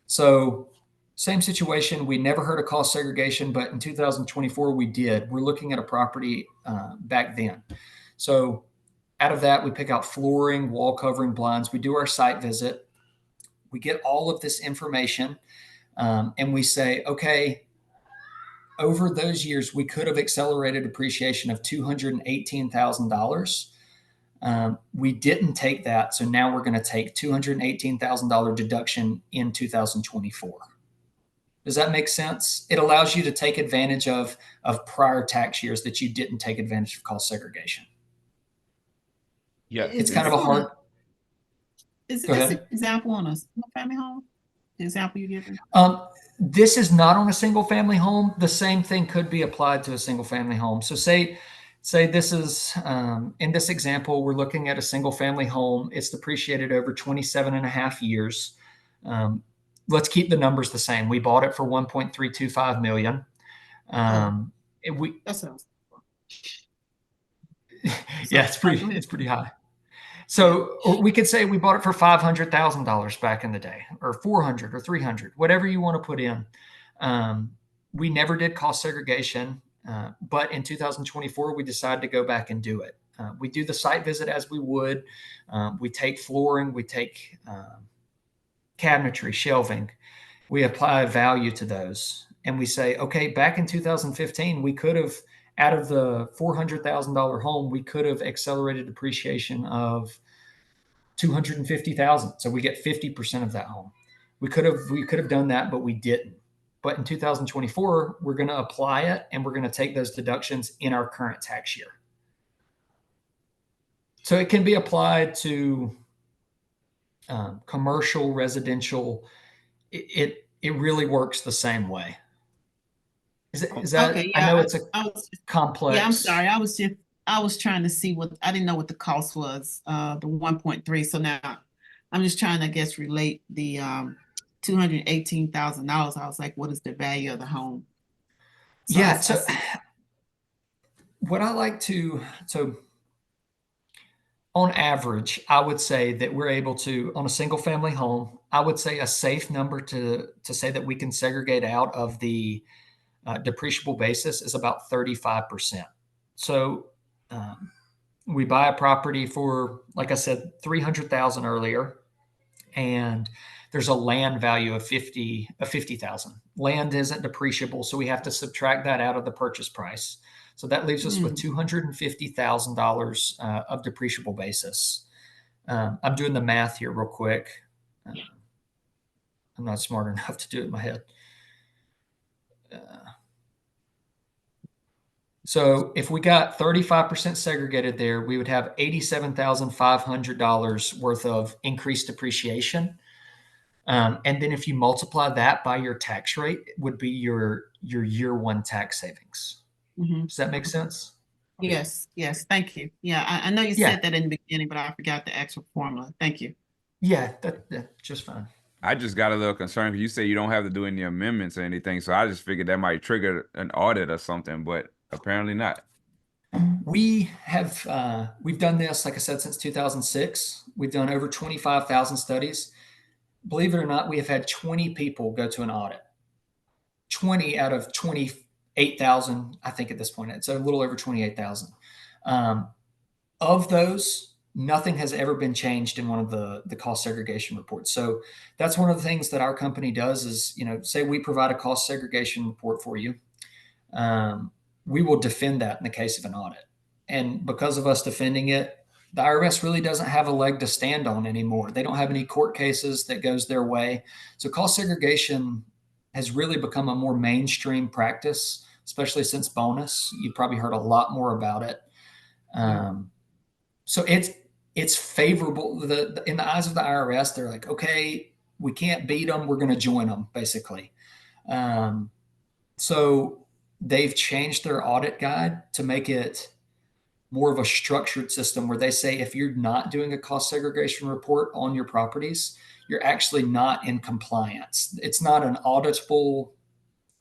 S2: So same situation, we never heard of cost segregation, but in 2024 we did. We're looking at a property back then. So out of that, we pick out flooring, wall covering, blinds. We do our site visit. We get all of this information and we say, okay, over those years, we could have accelerated depreciation of $218,000. We didn't take that, so now we're going to take $218,000 deduction in 2024. Does that make sense? It allows you to take advantage of prior tax years that you didn't take advantage of cost segregation.
S1: Yeah,
S2: it's kind of a hard.
S3: Is this example on a single family home? The example you given?
S2: This is not on a single family home. The same thing could be applied to a single family home. So say this is, in this example, we're looking at a single family home. It's depreciated over 27 and a half years. Let's keep the numbers the same. We bought it for 1.325 million.
S3: That sounds.
S2: Yeah, it's pretty high. So we could say we bought it for $500,000 back in the day, or 400 or 300, whatever you want to put in. We never did cost segregation, but in 2024, we decided to go back and do it. We do the site visit as we would. We take flooring, we take cabinetry, shelving. We apply value to those. And we say, okay, back in 2015, we could have, out of the $400,000 home, we could have accelerated depreciation of $250,000. So we get 50% of that home. We could have done that, but we didn't. But in 2024, we're going to apply it and we're going to take those deductions in our current tax year. So it can be applied to commercial, residential. It really works the same way. Is that okay? Yeah, I know it's complex.
S3: Yeah, I'm sorry. I was trying to see what, I didn't know what the cost was, the 1.3. So now I'm just trying to, I guess, relate the $218,000. I was like, what is the value of the home?
S2: So yeah. So what I like to, so on average, I would say that we're able to, on a single family home, I would say a safe number to say that we can segregate out of the depreciable basis is about 35%. So we buy a property for, like I said, $300,000 earlier, and there's a land value of $50,000. Land isn't depreciable, so we have to subtract that out of the purchase price. So that leaves us with $250,000 of depreciable basis. I'm doing the math here real quick. I'm not smart enough to do it in my head. So if we got 35% segregated there, we would have $87,500 worth of increased depreciation. And then if you multiply that by your tax rate, it would be your year one tax savings. Does that make sense?
S3: Yes. Thank you. Yeah, I know you said that in the beginning, but I forgot the actual formula. Thank you.
S2: Yeah, that's just fine.
S1: I just got a little concerned because you say you don't have to do any amendments or anything, so I just figured that might trigger an audit or something, but apparently not.
S2: We've done this, like I said, since 2006. We've done over 25,000 studies. Believe it or not, we have had 20 people go to an audit. 20 out of 28,000, I think at this point. It's a little over 28,000. Of those, nothing has ever been changed in one of the cost segregation reports. So that's one of the things that our company does is, say we provide a cost segregation report for you. We will defend that in the case of an audit. And because of us defending it, the IRS really doesn't have a leg to stand on anymore. They don't have any court cases that goes their way. So cost segregation has really become a more mainstream practice, especially since bonus. You've probably heard a lot more about it. So it's favorable. In the eyes of the IRS, they're like, okay, we can't beat them. We're going to join them, basically. So they've changed their audit guide to make it more of a structured system where they say if you're not doing a cost segregation report on your properties, you're actually not in compliance. It's not an auditable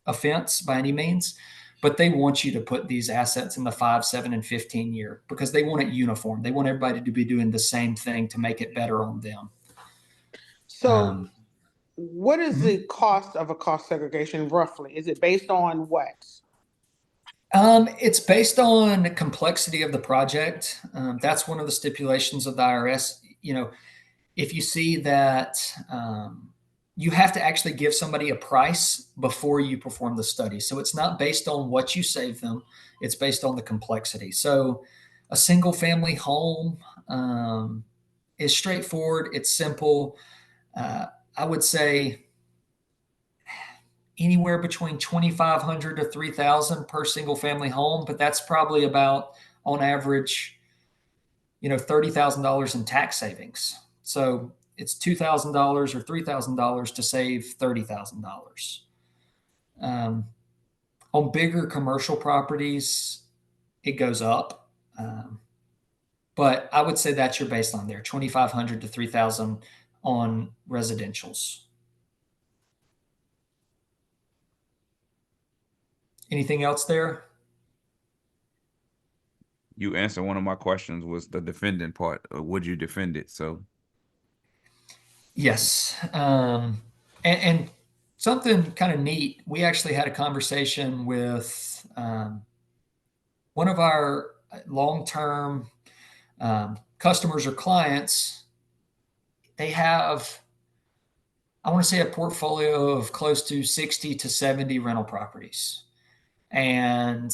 S2: offense by any means, but they want you to put these assets in the 5, 7, and 15 year because they want it uniform. They want everybody to be doing the same thing to make it better on them.
S6: So what is the cost of a cost segregation roughly? Is it based on what?
S2: It's based on the complexity of the project. That's one of the stipulations of the IRS. If you see that you have to actually give somebody a price before you perform the study. So it's not based on what you save them. It's based on the complexity. So a single family home is straightforward. It's simple. I would say anywhere between 2,500 to 3,000 per single family home, but that's probably about on average, $30,000 in tax savings. So it's $2,000 or $3,000 to save $30,000. On bigger commercial properties, it goes up. But I would say that's your baseline there, 2,500 to 3,000 on residentials. Anything else there?
S1: You answered one of my questions was the defendant part. Would you defend it? So
S2: yes. And something kind of neat, we actually had a conversation with one of our long-term customers or clients. They have, I want to say, a portfolio of close to 60 to 70 rental properties. And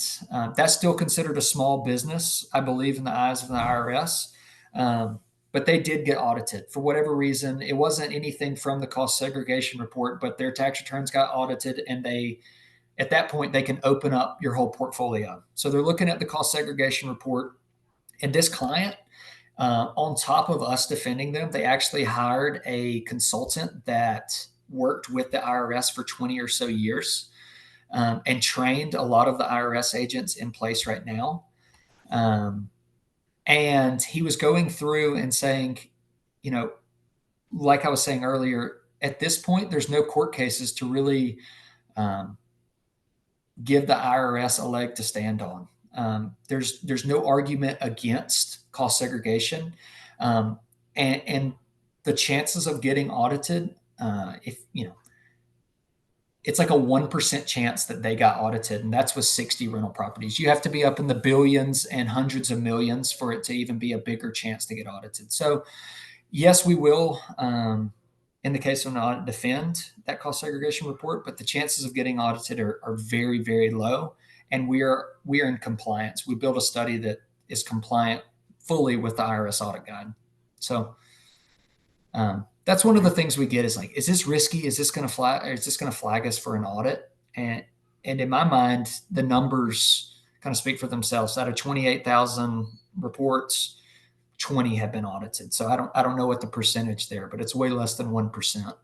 S2: that's still considered a small business, I believe, in the eyes of the IRS. But they did get audited for whatever reason. It wasn't anything from the cost segregation report, but their tax returns got audited, and at that point, they can open up your whole portfolio. So they're looking at the cost segregation report, and this client, on top of us defending them, they actually hired a consultant that worked with the IRS for 20 or so years. And trained a lot of the IRS agents in place right now. And he was going through and saying, like I was saying earlier, at this point, there's no court cases to really give the IRS a leg to stand on. There's no argument against cost segregation. And the chances of getting audited, it's like a 1% chance that they got audited, and that's with 60 rental properties. You have to be up in the billions and hundreds of millions for it to even be a bigger chance to get audited. So yes, we will, in the case of an audit, defend that cost segregation report, but the chances of getting audited are very, very low. And we are in compliance. We built a study that is compliant fully with the IRS audit guide. So that's one of the things we get is like, is this risky? Is this going to flag us for an audit? And in my mind, the numbers kind of speak for themselves. Out of 28,000 reports, 20 have been audited. So I don't know what the percentage there, but it's way less than 1%.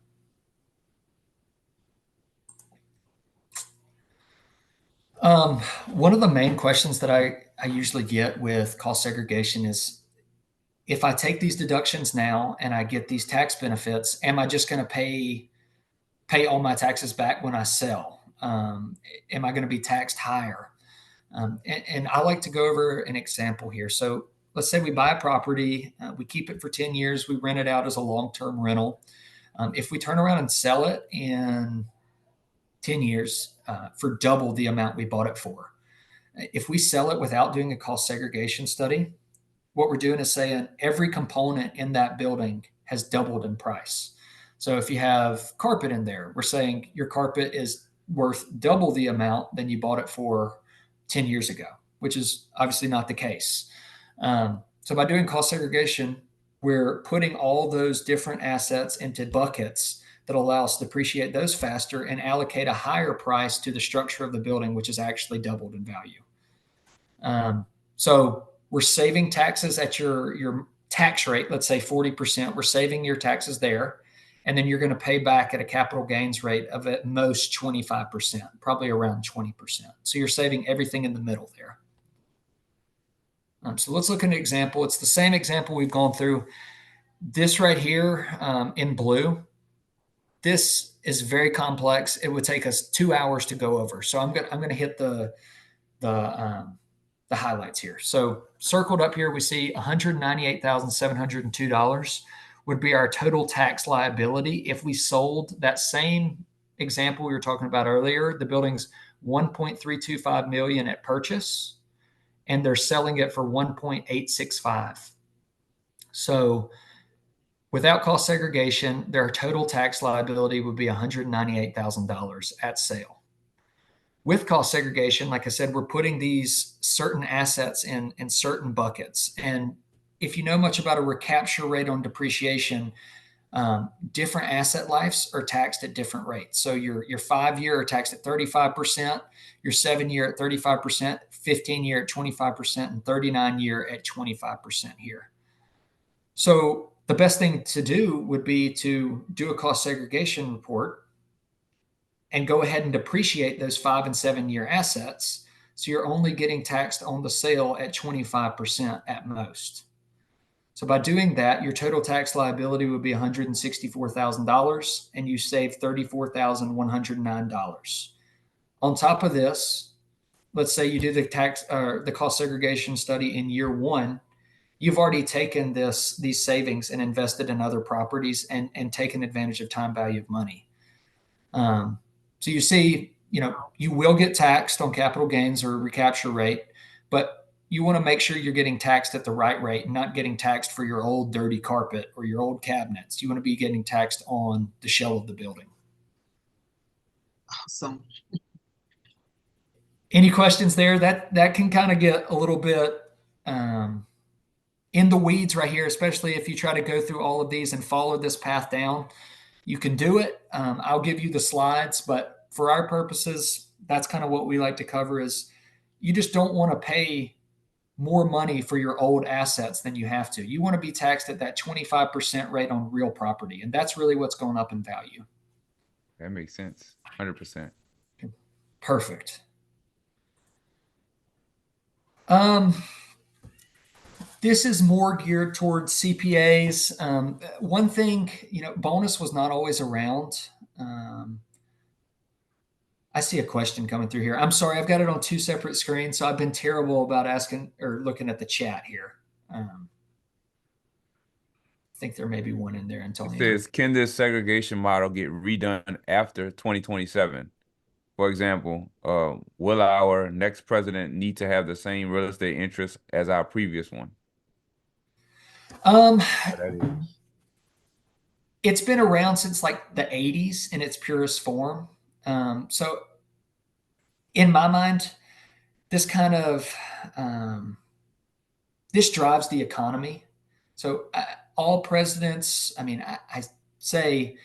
S2: One of the main questions that I usually get with cost segregation is if I take these deductions now and I get these tax benefits, am I just going to pay all my taxes back when I sell? Am I going to be taxed higher? And I like to go over an example here. So let's say we buy a property, we keep it for 10 years, we rent it out as a long-term rental. If we turn around and sell it in 10 years for double the amount we bought it for, if we sell it without doing a cost segregation study, what we're doing is saying every component in that building has doubled in price. So if you have carpet in there, we're saying your carpet is worth double the amount than you bought it for 10 years ago, which is obviously not the case. So by doing cost segregation, we're putting all those different assets into buckets that allow us to depreciate those faster and allocate a higher price to the structure of the building, which is actually doubled in value. So we're saving taxes at your tax rate, let's say 40%. We're saving your taxes there. And then you're going to pay back at a capital gains rate of at most 25%, probably around 20%. So you're saving everything in the middle there. So let's look at an example. It's the same example we've gone through. This right here in blue, this is very complex. It would take us 2 hours to go over. So I'm going to hit the highlights here. So circled up here, we see $198,702 would be our total tax liability if we sold that same example we were talking about earlier. The building's 1.325 million at purchase, and they're selling it for 1.865. So without cost segregation, their total tax liability would be $198,000 at sale. With cost segregation, like I said, we're putting these certain assets in certain buckets. And if you know much about a recapture rate on depreciation, different asset lives are taxed at different rates. So your 5-year are taxed at 35%, your 7-year at 35%, 15-year at 25%, and 39-year at 25% here. So the best thing to do would be to do a cost segregation report and go ahead and depreciate those 5 and 7-year assets. So you're only getting taxed on the sale at 25% at most. So by doing that, your total tax liability would be $164,000 and you save $34,109. On top of this, let's say you do the cost segregation study in year 1, you've already taken these savings and invested in other properties and taken advantage of time value of money. So you see, you will get taxed on capital gains or recapture rate, but you want to make sure you're getting taxed at the right rate and not getting taxed for your old dirty carpet or your old cabinets. You want to be getting taxed on the shell of the building.
S6: Awesome.
S2: Any questions there? That can kind of get a little bit in the weeds right here, especially if you try to go through all of these and follow this path down. You can do it. I'll give you the slides, but for our purposes, that's kind of what we like to cover is you just don't want to pay more money for your old assets than you have to. You want to be taxed at that 25% rate on real property. And that's really what's going up in value.
S1: That makes sense. 100%.
S2: Perfect. This is more geared towards CPAs. One thing, bonus was not always around. I see a question coming through here. I'm sorry, I've got it on 2 separate screens, so I've been terrible about asking or looking at the chat here. I think there may be one in there, Antonio.
S1: It says, can this segregation model get redone after 2027? For example, will our next president need to have the same real estate interest as our previous one?
S2: It's been around since like the 80s in its purest form. So in my mind, this kind of this drives the economy. So all presidents, I say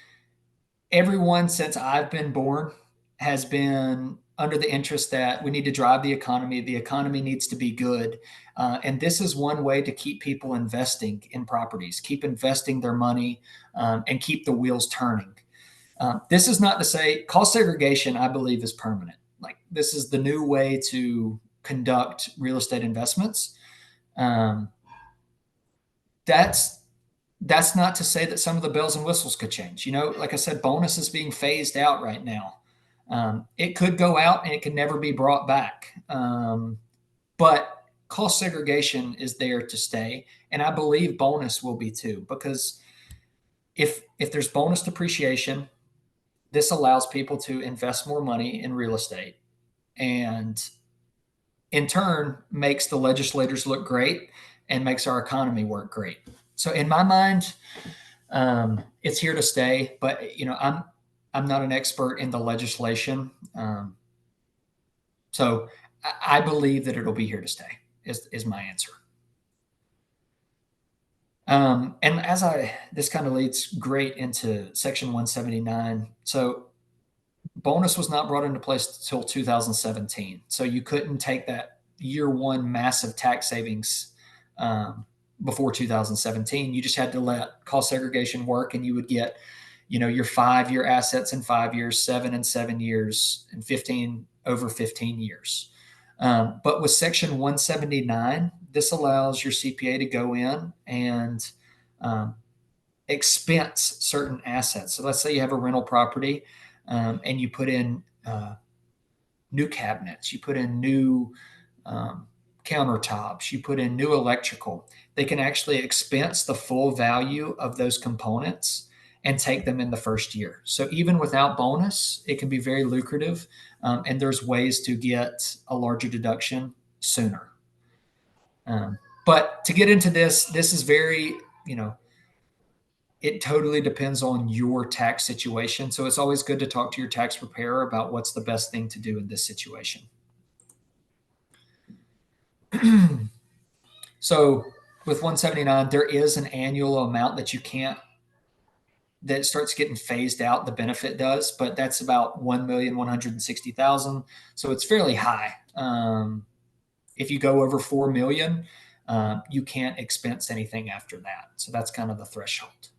S2: everyone since I've been born has been under the interest that we need to drive the economy. The economy needs to be good. And this is one way to keep people investing in properties, keep investing their money, and keep the wheels turning. This is not to say cost segregation, I believe, is permanent. Like this is the new way to conduct real estate investments. that's not to say that some of the bells and whistles could change. Like I said, bonus is being phased out right now. It could go out and it can never be brought back. But cost segregation is there to stay. And I believe bonus will be too, because if there's bonus depreciation, this allows people to invest more money in real estate, and in turn makes the legislators look great and makes our economy work great. So in my mind, it's here to stay. But I'm not an expert in the legislation, so I believe that it'll be here to stay. Is my answer. And this kind of leads great into Section 179. So bonus was not brought into place until 2017. So you couldn't take that year one massive tax savings before 2017. You just had to let cost segregation work, and you would get, your 5-year assets in 5 years, 7 and 7 years, and 15 over 15 years. But with Section 179, this allows your CPA to go in and expense certain assets. So let's say you have a rental property, and you put in new cabinets, you put in new countertops, you put in new electrical. They can actually expense the full value of those components and take them in the first year. So even without bonus, it can be very lucrative, and there's ways to get a larger deduction sooner. But to get into this is very, it totally depends on your tax situation. So it's always good to talk to your tax preparer about what's the best thing to do in this situation. So with 179, there is an annual amount that starts getting phased out. The benefit does, but that's about 1,160,000. So it's fairly high. If you go over 4 million, you can't expense anything after that. So that's kind of the threshold.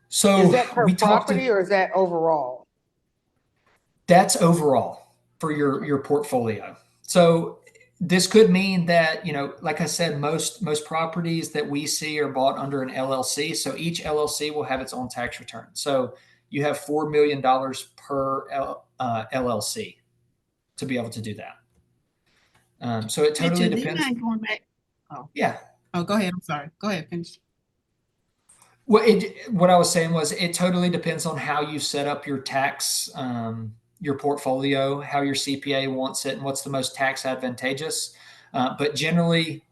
S2: So
S6: is that per property or is that overall?
S2: That's overall for your portfolio. So this could mean that, like I said, most properties that we see are bought under an LLC. So each LLC will have its own tax return. So you have $4 million per LLC to be able to do that. So it totally depends.
S3: Going back. Oh,
S2: yeah.
S3: Oh, go ahead. I'm sorry. Go ahead. Finish.
S2: Well, what I was saying was it totally depends on how you set up your tax, your portfolio, how your CPA wants it, and what's the most tax advantageous. But generally,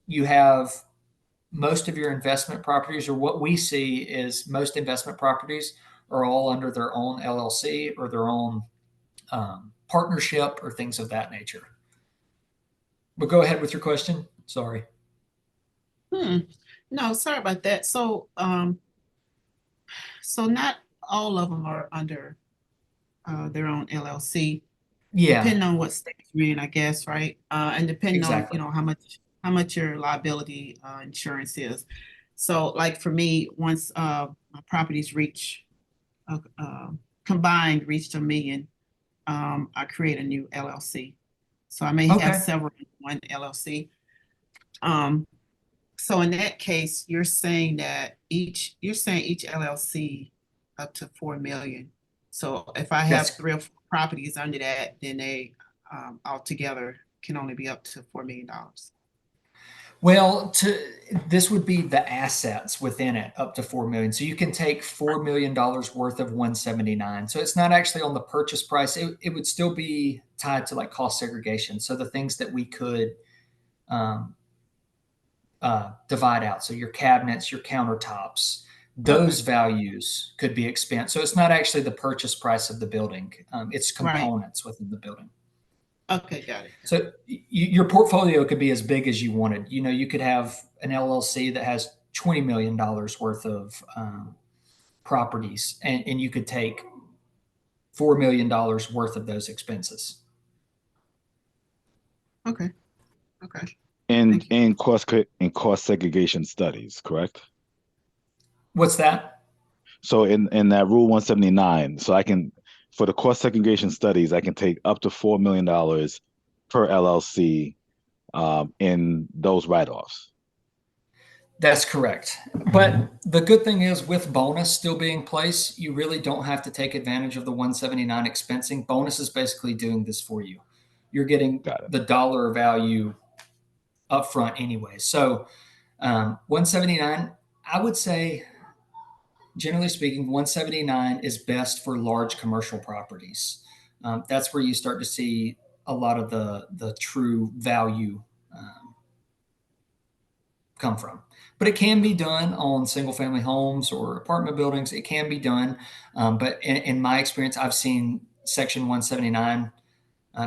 S2: you have most of your investment properties, or what we see is most investment properties are all under their own LLC or their own partnership or things of that nature. But go ahead with your question. Sorry.
S3: No, sorry about that. So, so not all of them are under their own LLC.
S2: Yeah.
S3: Depending on what state you're in, I guess, right? And depending
S2: exactly.
S3: on, how much your liability insurance is. So, like for me, once my properties reach combined reached $1 million, I create a new LLC. So I may have several in one LLC. So in that case, you're saying each LLC up to 4 million. So if I have 3 or 4 properties under that, then they altogether can only be up to $4 million.
S2: Well, this would be the assets within it up to 4 million. So you can take $4 million worth of 179. So it's not actually on the purchase price. It would still be tied to like cost segregation. So the things that we could divide out. So your cabinets, your countertops, those values could be expensed. So it's not actually the purchase price of the building. It's components within the building.
S3: Okay, got it.
S2: So your portfolio could be as big as you wanted. You could have an LLC that has $20 million worth of properties, and you could take $4 million worth of those expenses.
S3: Okay.
S7: In cost segregation studies, correct?
S2: What's that?
S7: So in that Rule 179, so for the cost segregation studies, I can take up to $4 million per LLC in those write-offs.
S2: That's correct. But the good thing is, with bonus still being in place, you really don't have to take advantage of the 179 expensing. Bonus is basically doing this for you. You're getting the dollar value upfront anyway. So 179, I would say, generally speaking, 179 is best for large commercial properties. That's where you start to see a lot of the true value come from. But it can be done on single family homes or apartment buildings. It can be done. But in my experience, I've seen Section 179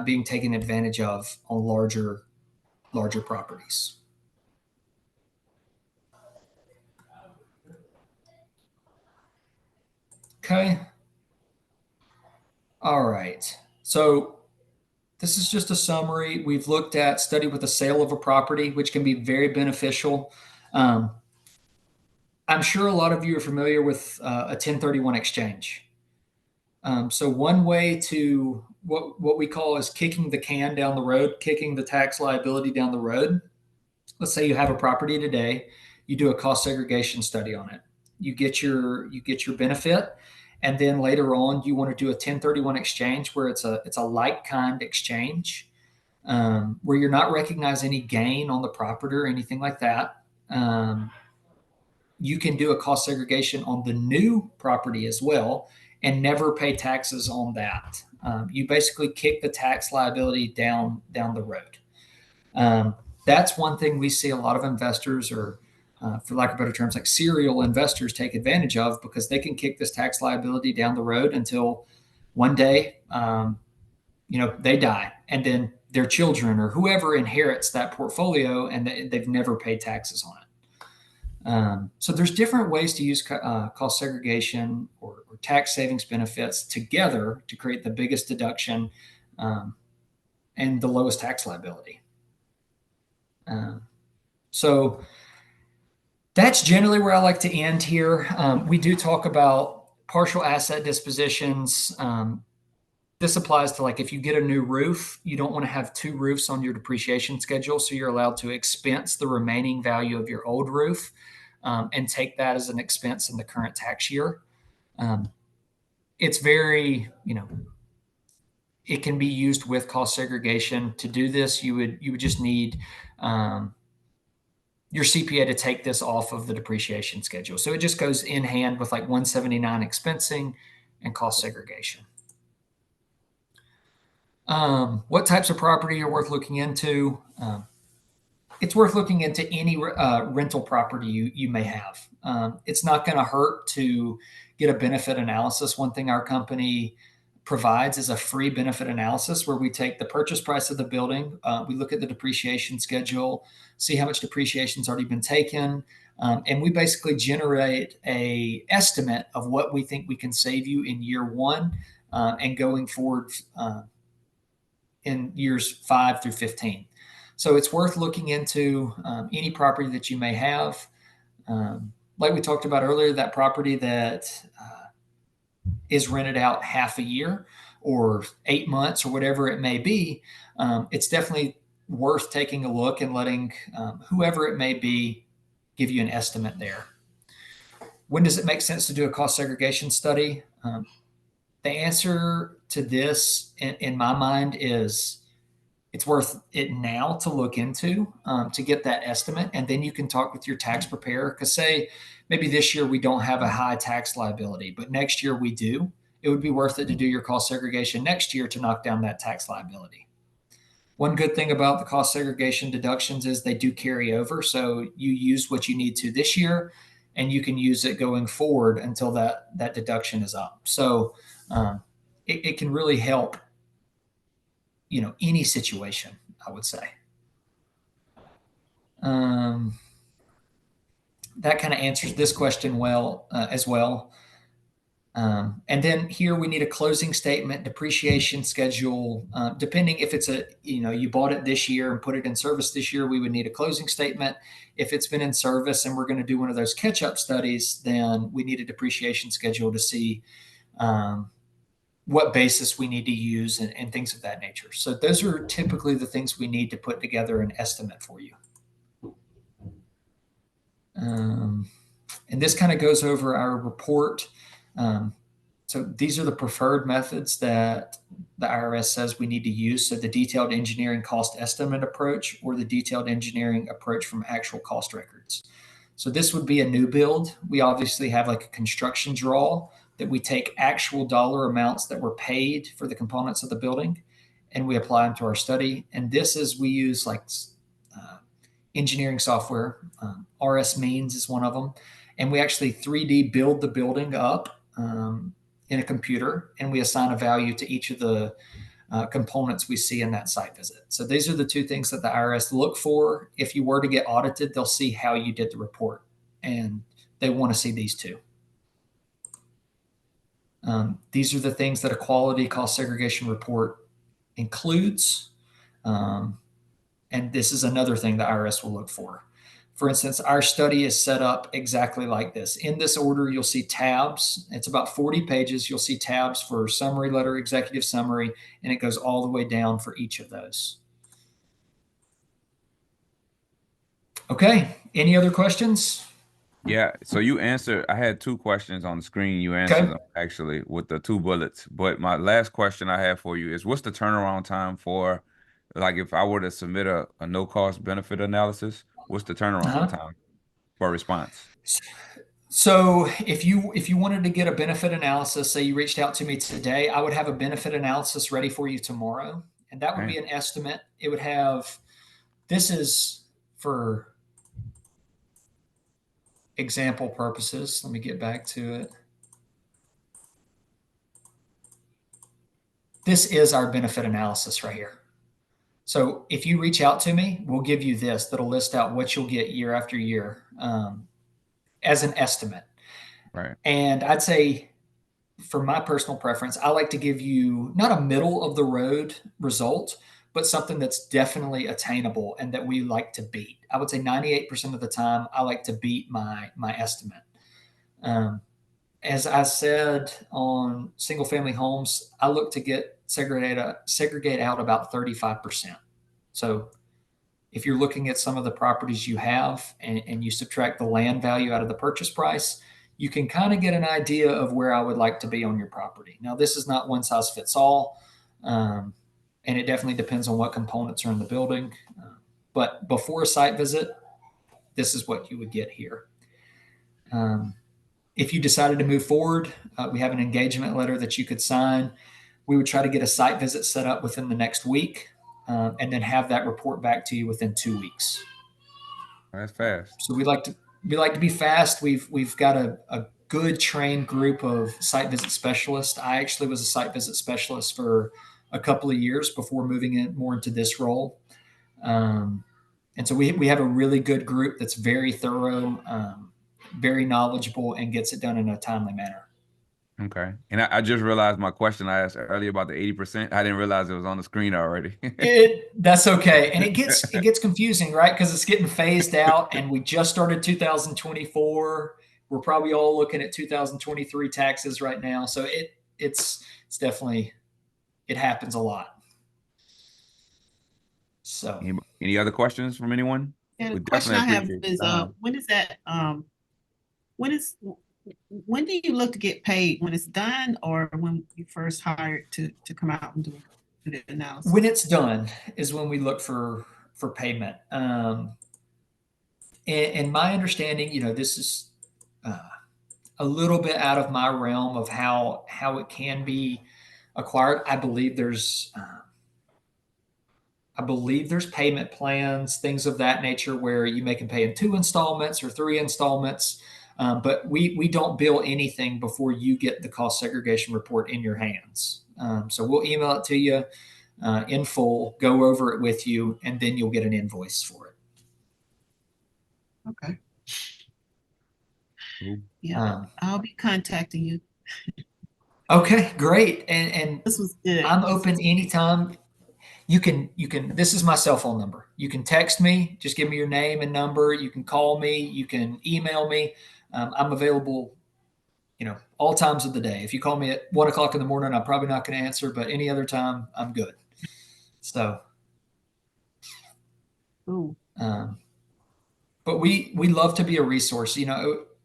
S2: being taken advantage of on larger properties. Okay. All right. So this is just a summary. We've looked at study with the sale of a property, which can be very beneficial. I'm sure a lot of you are familiar with a 1031 exchange. So one way to what we call is kicking the can down the road, kicking the tax liability down the road. Let's say you have a property today, you do a cost segregation study on it. You get your benefit, and then later on you want to do a 1031 exchange where it's a like kind exchange, where you're not recognizing any gain on the property or anything like that. You can do a cost segregation on the new property as well and never pay taxes on that. You basically kick the tax liability down the road. That's one thing we see a lot of investors, or for lack of better terms, like serial investors, take advantage of, because they can kick this tax liability down the road until one day, they die, and then their children or whoever inherits that portfolio, and they've never paid taxes on it. So there's different ways to use cost segregation or tax savings benefits together to create the biggest deduction and the lowest tax liability. So that's generally where I like to end here. We do talk about partial asset dispositions. This applies to, like, if you get a new roof, you don't want to have two roofs on your depreciation schedule. So you're allowed to expense the remaining value of your old roof and take that as an expense in the current tax year. It's very, it can be used with cost segregation. To do this, you would just need your CPA to take this off of the depreciation schedule. So it just goes in hand with like 179 expensing and cost segregation. What types of property are worth looking into? It's worth looking into any rental property you may have. It's not going to hurt to get a benefit analysis. One thing our company provides is a free benefit analysis where we take the purchase price of the building, we look at the depreciation schedule, see how much depreciation has already been taken, and we basically generate an estimate of what we think we can save you in year one and going forward in years 5 through 15. So it's worth looking into any property that you may have. Like we talked about earlier, that property that is rented out half a year or 8 months or whatever it may be, it's definitely worth taking a look and letting whoever it may be give you an estimate there. When does it make sense to do a cost segregation study? The answer to this, in my mind, is it's worth it now to look into to get that estimate. And then you can talk with your tax preparer, because say maybe this year we don't have a high tax liability, but next year we do. It would be worth it to do your cost segregation next year to knock down that tax liability. One good thing about the cost segregation deductions is they do carry over. So you use what you need to this year, and you can use it going forward until that deduction is up. So it can really help, any situation, I would say. That kind of answers this question well as well. And then here we need a closing statement, depreciation schedule. Depending if it's you bought it this year and put it in service this year, we would need a closing statement. If it's been in service and we're going to do one of those catch-up studies, then we need a depreciation schedule to see what basis we need to use and things of that nature. So those are typically the things we need to put together an estimate for you. And this kind of goes over our report. So these are the preferred methods that the IRS says we need to use. So the detailed engineering cost estimate approach or the detailed engineering approach from actual cost records. So this would be a new build. We obviously have like a construction draw that we take actual dollar amounts that were paid for the components of the building and we apply them to our study. And this is, we use like engineering software. RS Means is one of them. And we actually 3D build the building up in a computer, and we assign a value to each of the components we see in that site visit. So these are the two things that the IRS look for. If you were to get audited, they'll see how you did the report, and they want to see these two. These are the things that a quality cost segregation report includes. And this is another thing the IRS will look for. For instance, our study is set up exactly like this. In this order, you'll see tabs. It's about 40 pages. You'll see tabs for summary letter, executive summary, and it goes all the way down for each of those. Okay, any other questions?
S1: Yeah, so you answered, I had two questions on the screen. You answered them actually with the two bullets. But my last question I have for you is what's the turnaround time for, like if I were to submit a no cost benefit analysis, what's the turnaround time for a response?
S2: So if you wanted to get a benefit analysis, say you reached out to me today, I would have a benefit analysis ready for you tomorrow. And that would be an estimate. It would have, this is for example purposes. Let me get back to it. This is our benefit analysis right here. So if you reach out to me, we'll give you this that'll list out what you'll get year after year as an estimate.
S1: Right.
S2: And I'd say for my personal preference, I like to give you not a middle of the road result, but something that's definitely attainable and that we like to beat. I would say 98% of the time, I like to beat my estimate. As I said on single family homes, I look to get segregate out about 35%. So if you're looking at some of the properties you have and you subtract the land value out of the purchase price, you can kind of get an idea of where I would like to be on your property. Now, this is not one size fits all, and it definitely depends on what components are in the building. But before a site visit, this is what you would get here. If you decided to move forward, we have an engagement letter that you could sign. We would try to get a site visit set up within the next week, and then have that report back to you within 2 weeks.
S1: That's fast.
S2: So we like to be fast. We've got a good trained group of site visit specialists. I actually was a site visit specialist for a couple of years before moving in more into this role. And so we have a really good group that's very thorough, very knowledgeable, and gets it done in a timely manner.
S1: Okay. And I just realized my question I asked earlier about the 80%. I didn't realize it was on the screen already.
S2: That's okay. And it gets confusing, right? Because it's getting phased out and we just started 2024. We're probably all looking at 2023 taxes right now. So it's definitely, it happens a lot. So
S1: any other questions from anyone?
S3: Yeah, the question I have is when do you look to get paid? When it's done or when you first hired to come out and do the analysis?
S2: When it's done is when we look for payment. And my understanding, this is a little bit out of my realm of how it can be acquired. I believe there's payment plans, things of that nature, where you may can pay in 2 installments or 3 installments. But we don't bill anything before you get the cost segregation report in your hands. So we'll email it to you in full, go over it with you, and then you'll get an invoice for it.
S3: Okay. Yeah, I'll be contacting you.
S2: Okay, great. And
S3: this was good.
S2: I'm open anytime. You can, this is my cell phone number. You can text me, just give me your name and number. You can call me, you can email me. I'm available all times of the day. If you call me at 1 o'clock in the morning, I'm probably not going to answer, but any other time, I'm good. So, but we love to be a resource.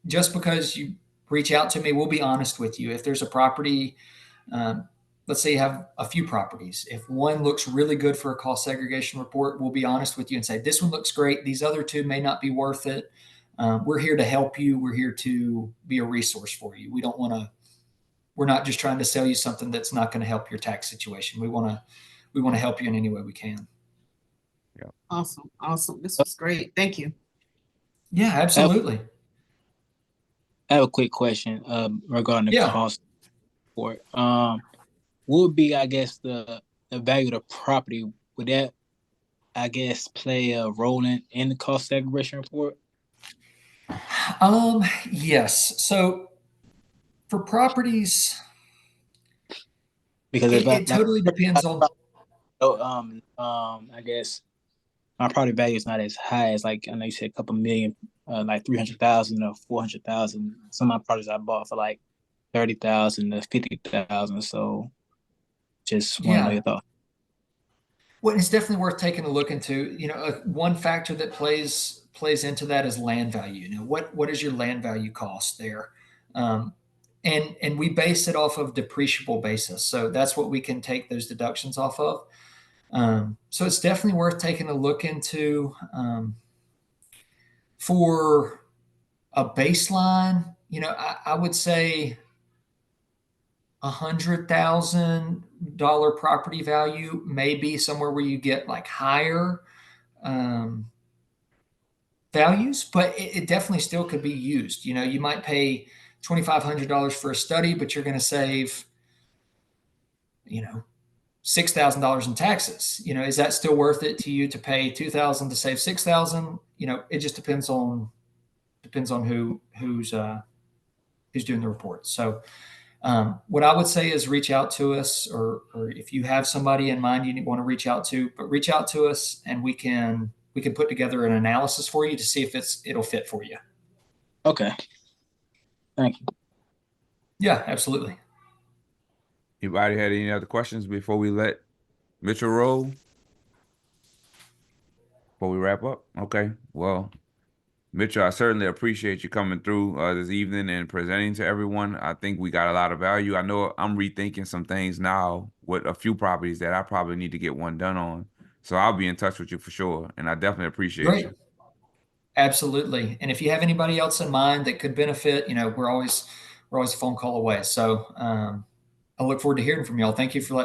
S2: Just because you reach out to me, we'll be honest with you. If there's a property, let's say you have a few properties. If one looks really good for a cost segregation report, we'll be honest with you and say, this one looks great. These other two may not be worth it. We're here to help you. We're here to be a resource for you. We're not just trying to sell you something that's not going to help your tax situation. We want to help you in any way we can.
S1: Yeah.
S3: Awesome. This was great. Thank you.
S2: Yeah, absolutely.
S8: I have a quick question regarding the cost report. Would be, I guess, the value of the property, would that, I guess, play a role in the cost segregation report?
S2: Yes. So for properties,
S8: because
S2: it totally depends on.
S8: I guess my property value is not as high as, like, I know you said a couple million, like 300,000 or 400,000. Some of my properties I bought for like 30,000 to 50,000. So just want to know your thoughts.
S2: Well, it's definitely worth taking a look into. One factor that plays into that is land value. What is your land value cost there? And we base it off of depreciable basis. So that's what we can take those deductions off of. So it's definitely worth taking a look into. For a baseline, I would say $100,000 property value may be somewhere where you get like higher values, but it definitely still could be used. You might pay $2,500 for a study, but you're going to save, $6,000 in taxes. Is that still worth it to you to pay $2,000 to save $6,000? It just depends on who's doing the report. So what I would say is reach out to us, or if you have somebody in mind you want to reach out to, but reach out to us and we can put together an analysis for you to see if it'll fit for you.
S8: Okay. Thank you.
S2: Yeah, absolutely.
S1: Anybody had any other questions before we let Mitchell roll? Before we wrap up? Okay. Well, Mitchell, I certainly appreciate you coming through this evening and presenting to everyone. I think we got a lot of value. I know I'm rethinking some things now with a few properties that I probably need to get one done on. So I'll be in touch with you for sure. And I definitely appreciate you.
S2: Absolutely. And if you have anybody else in mind that could benefit, we're always a phone call away. So I look forward to hearing from y'all. Thank you for letting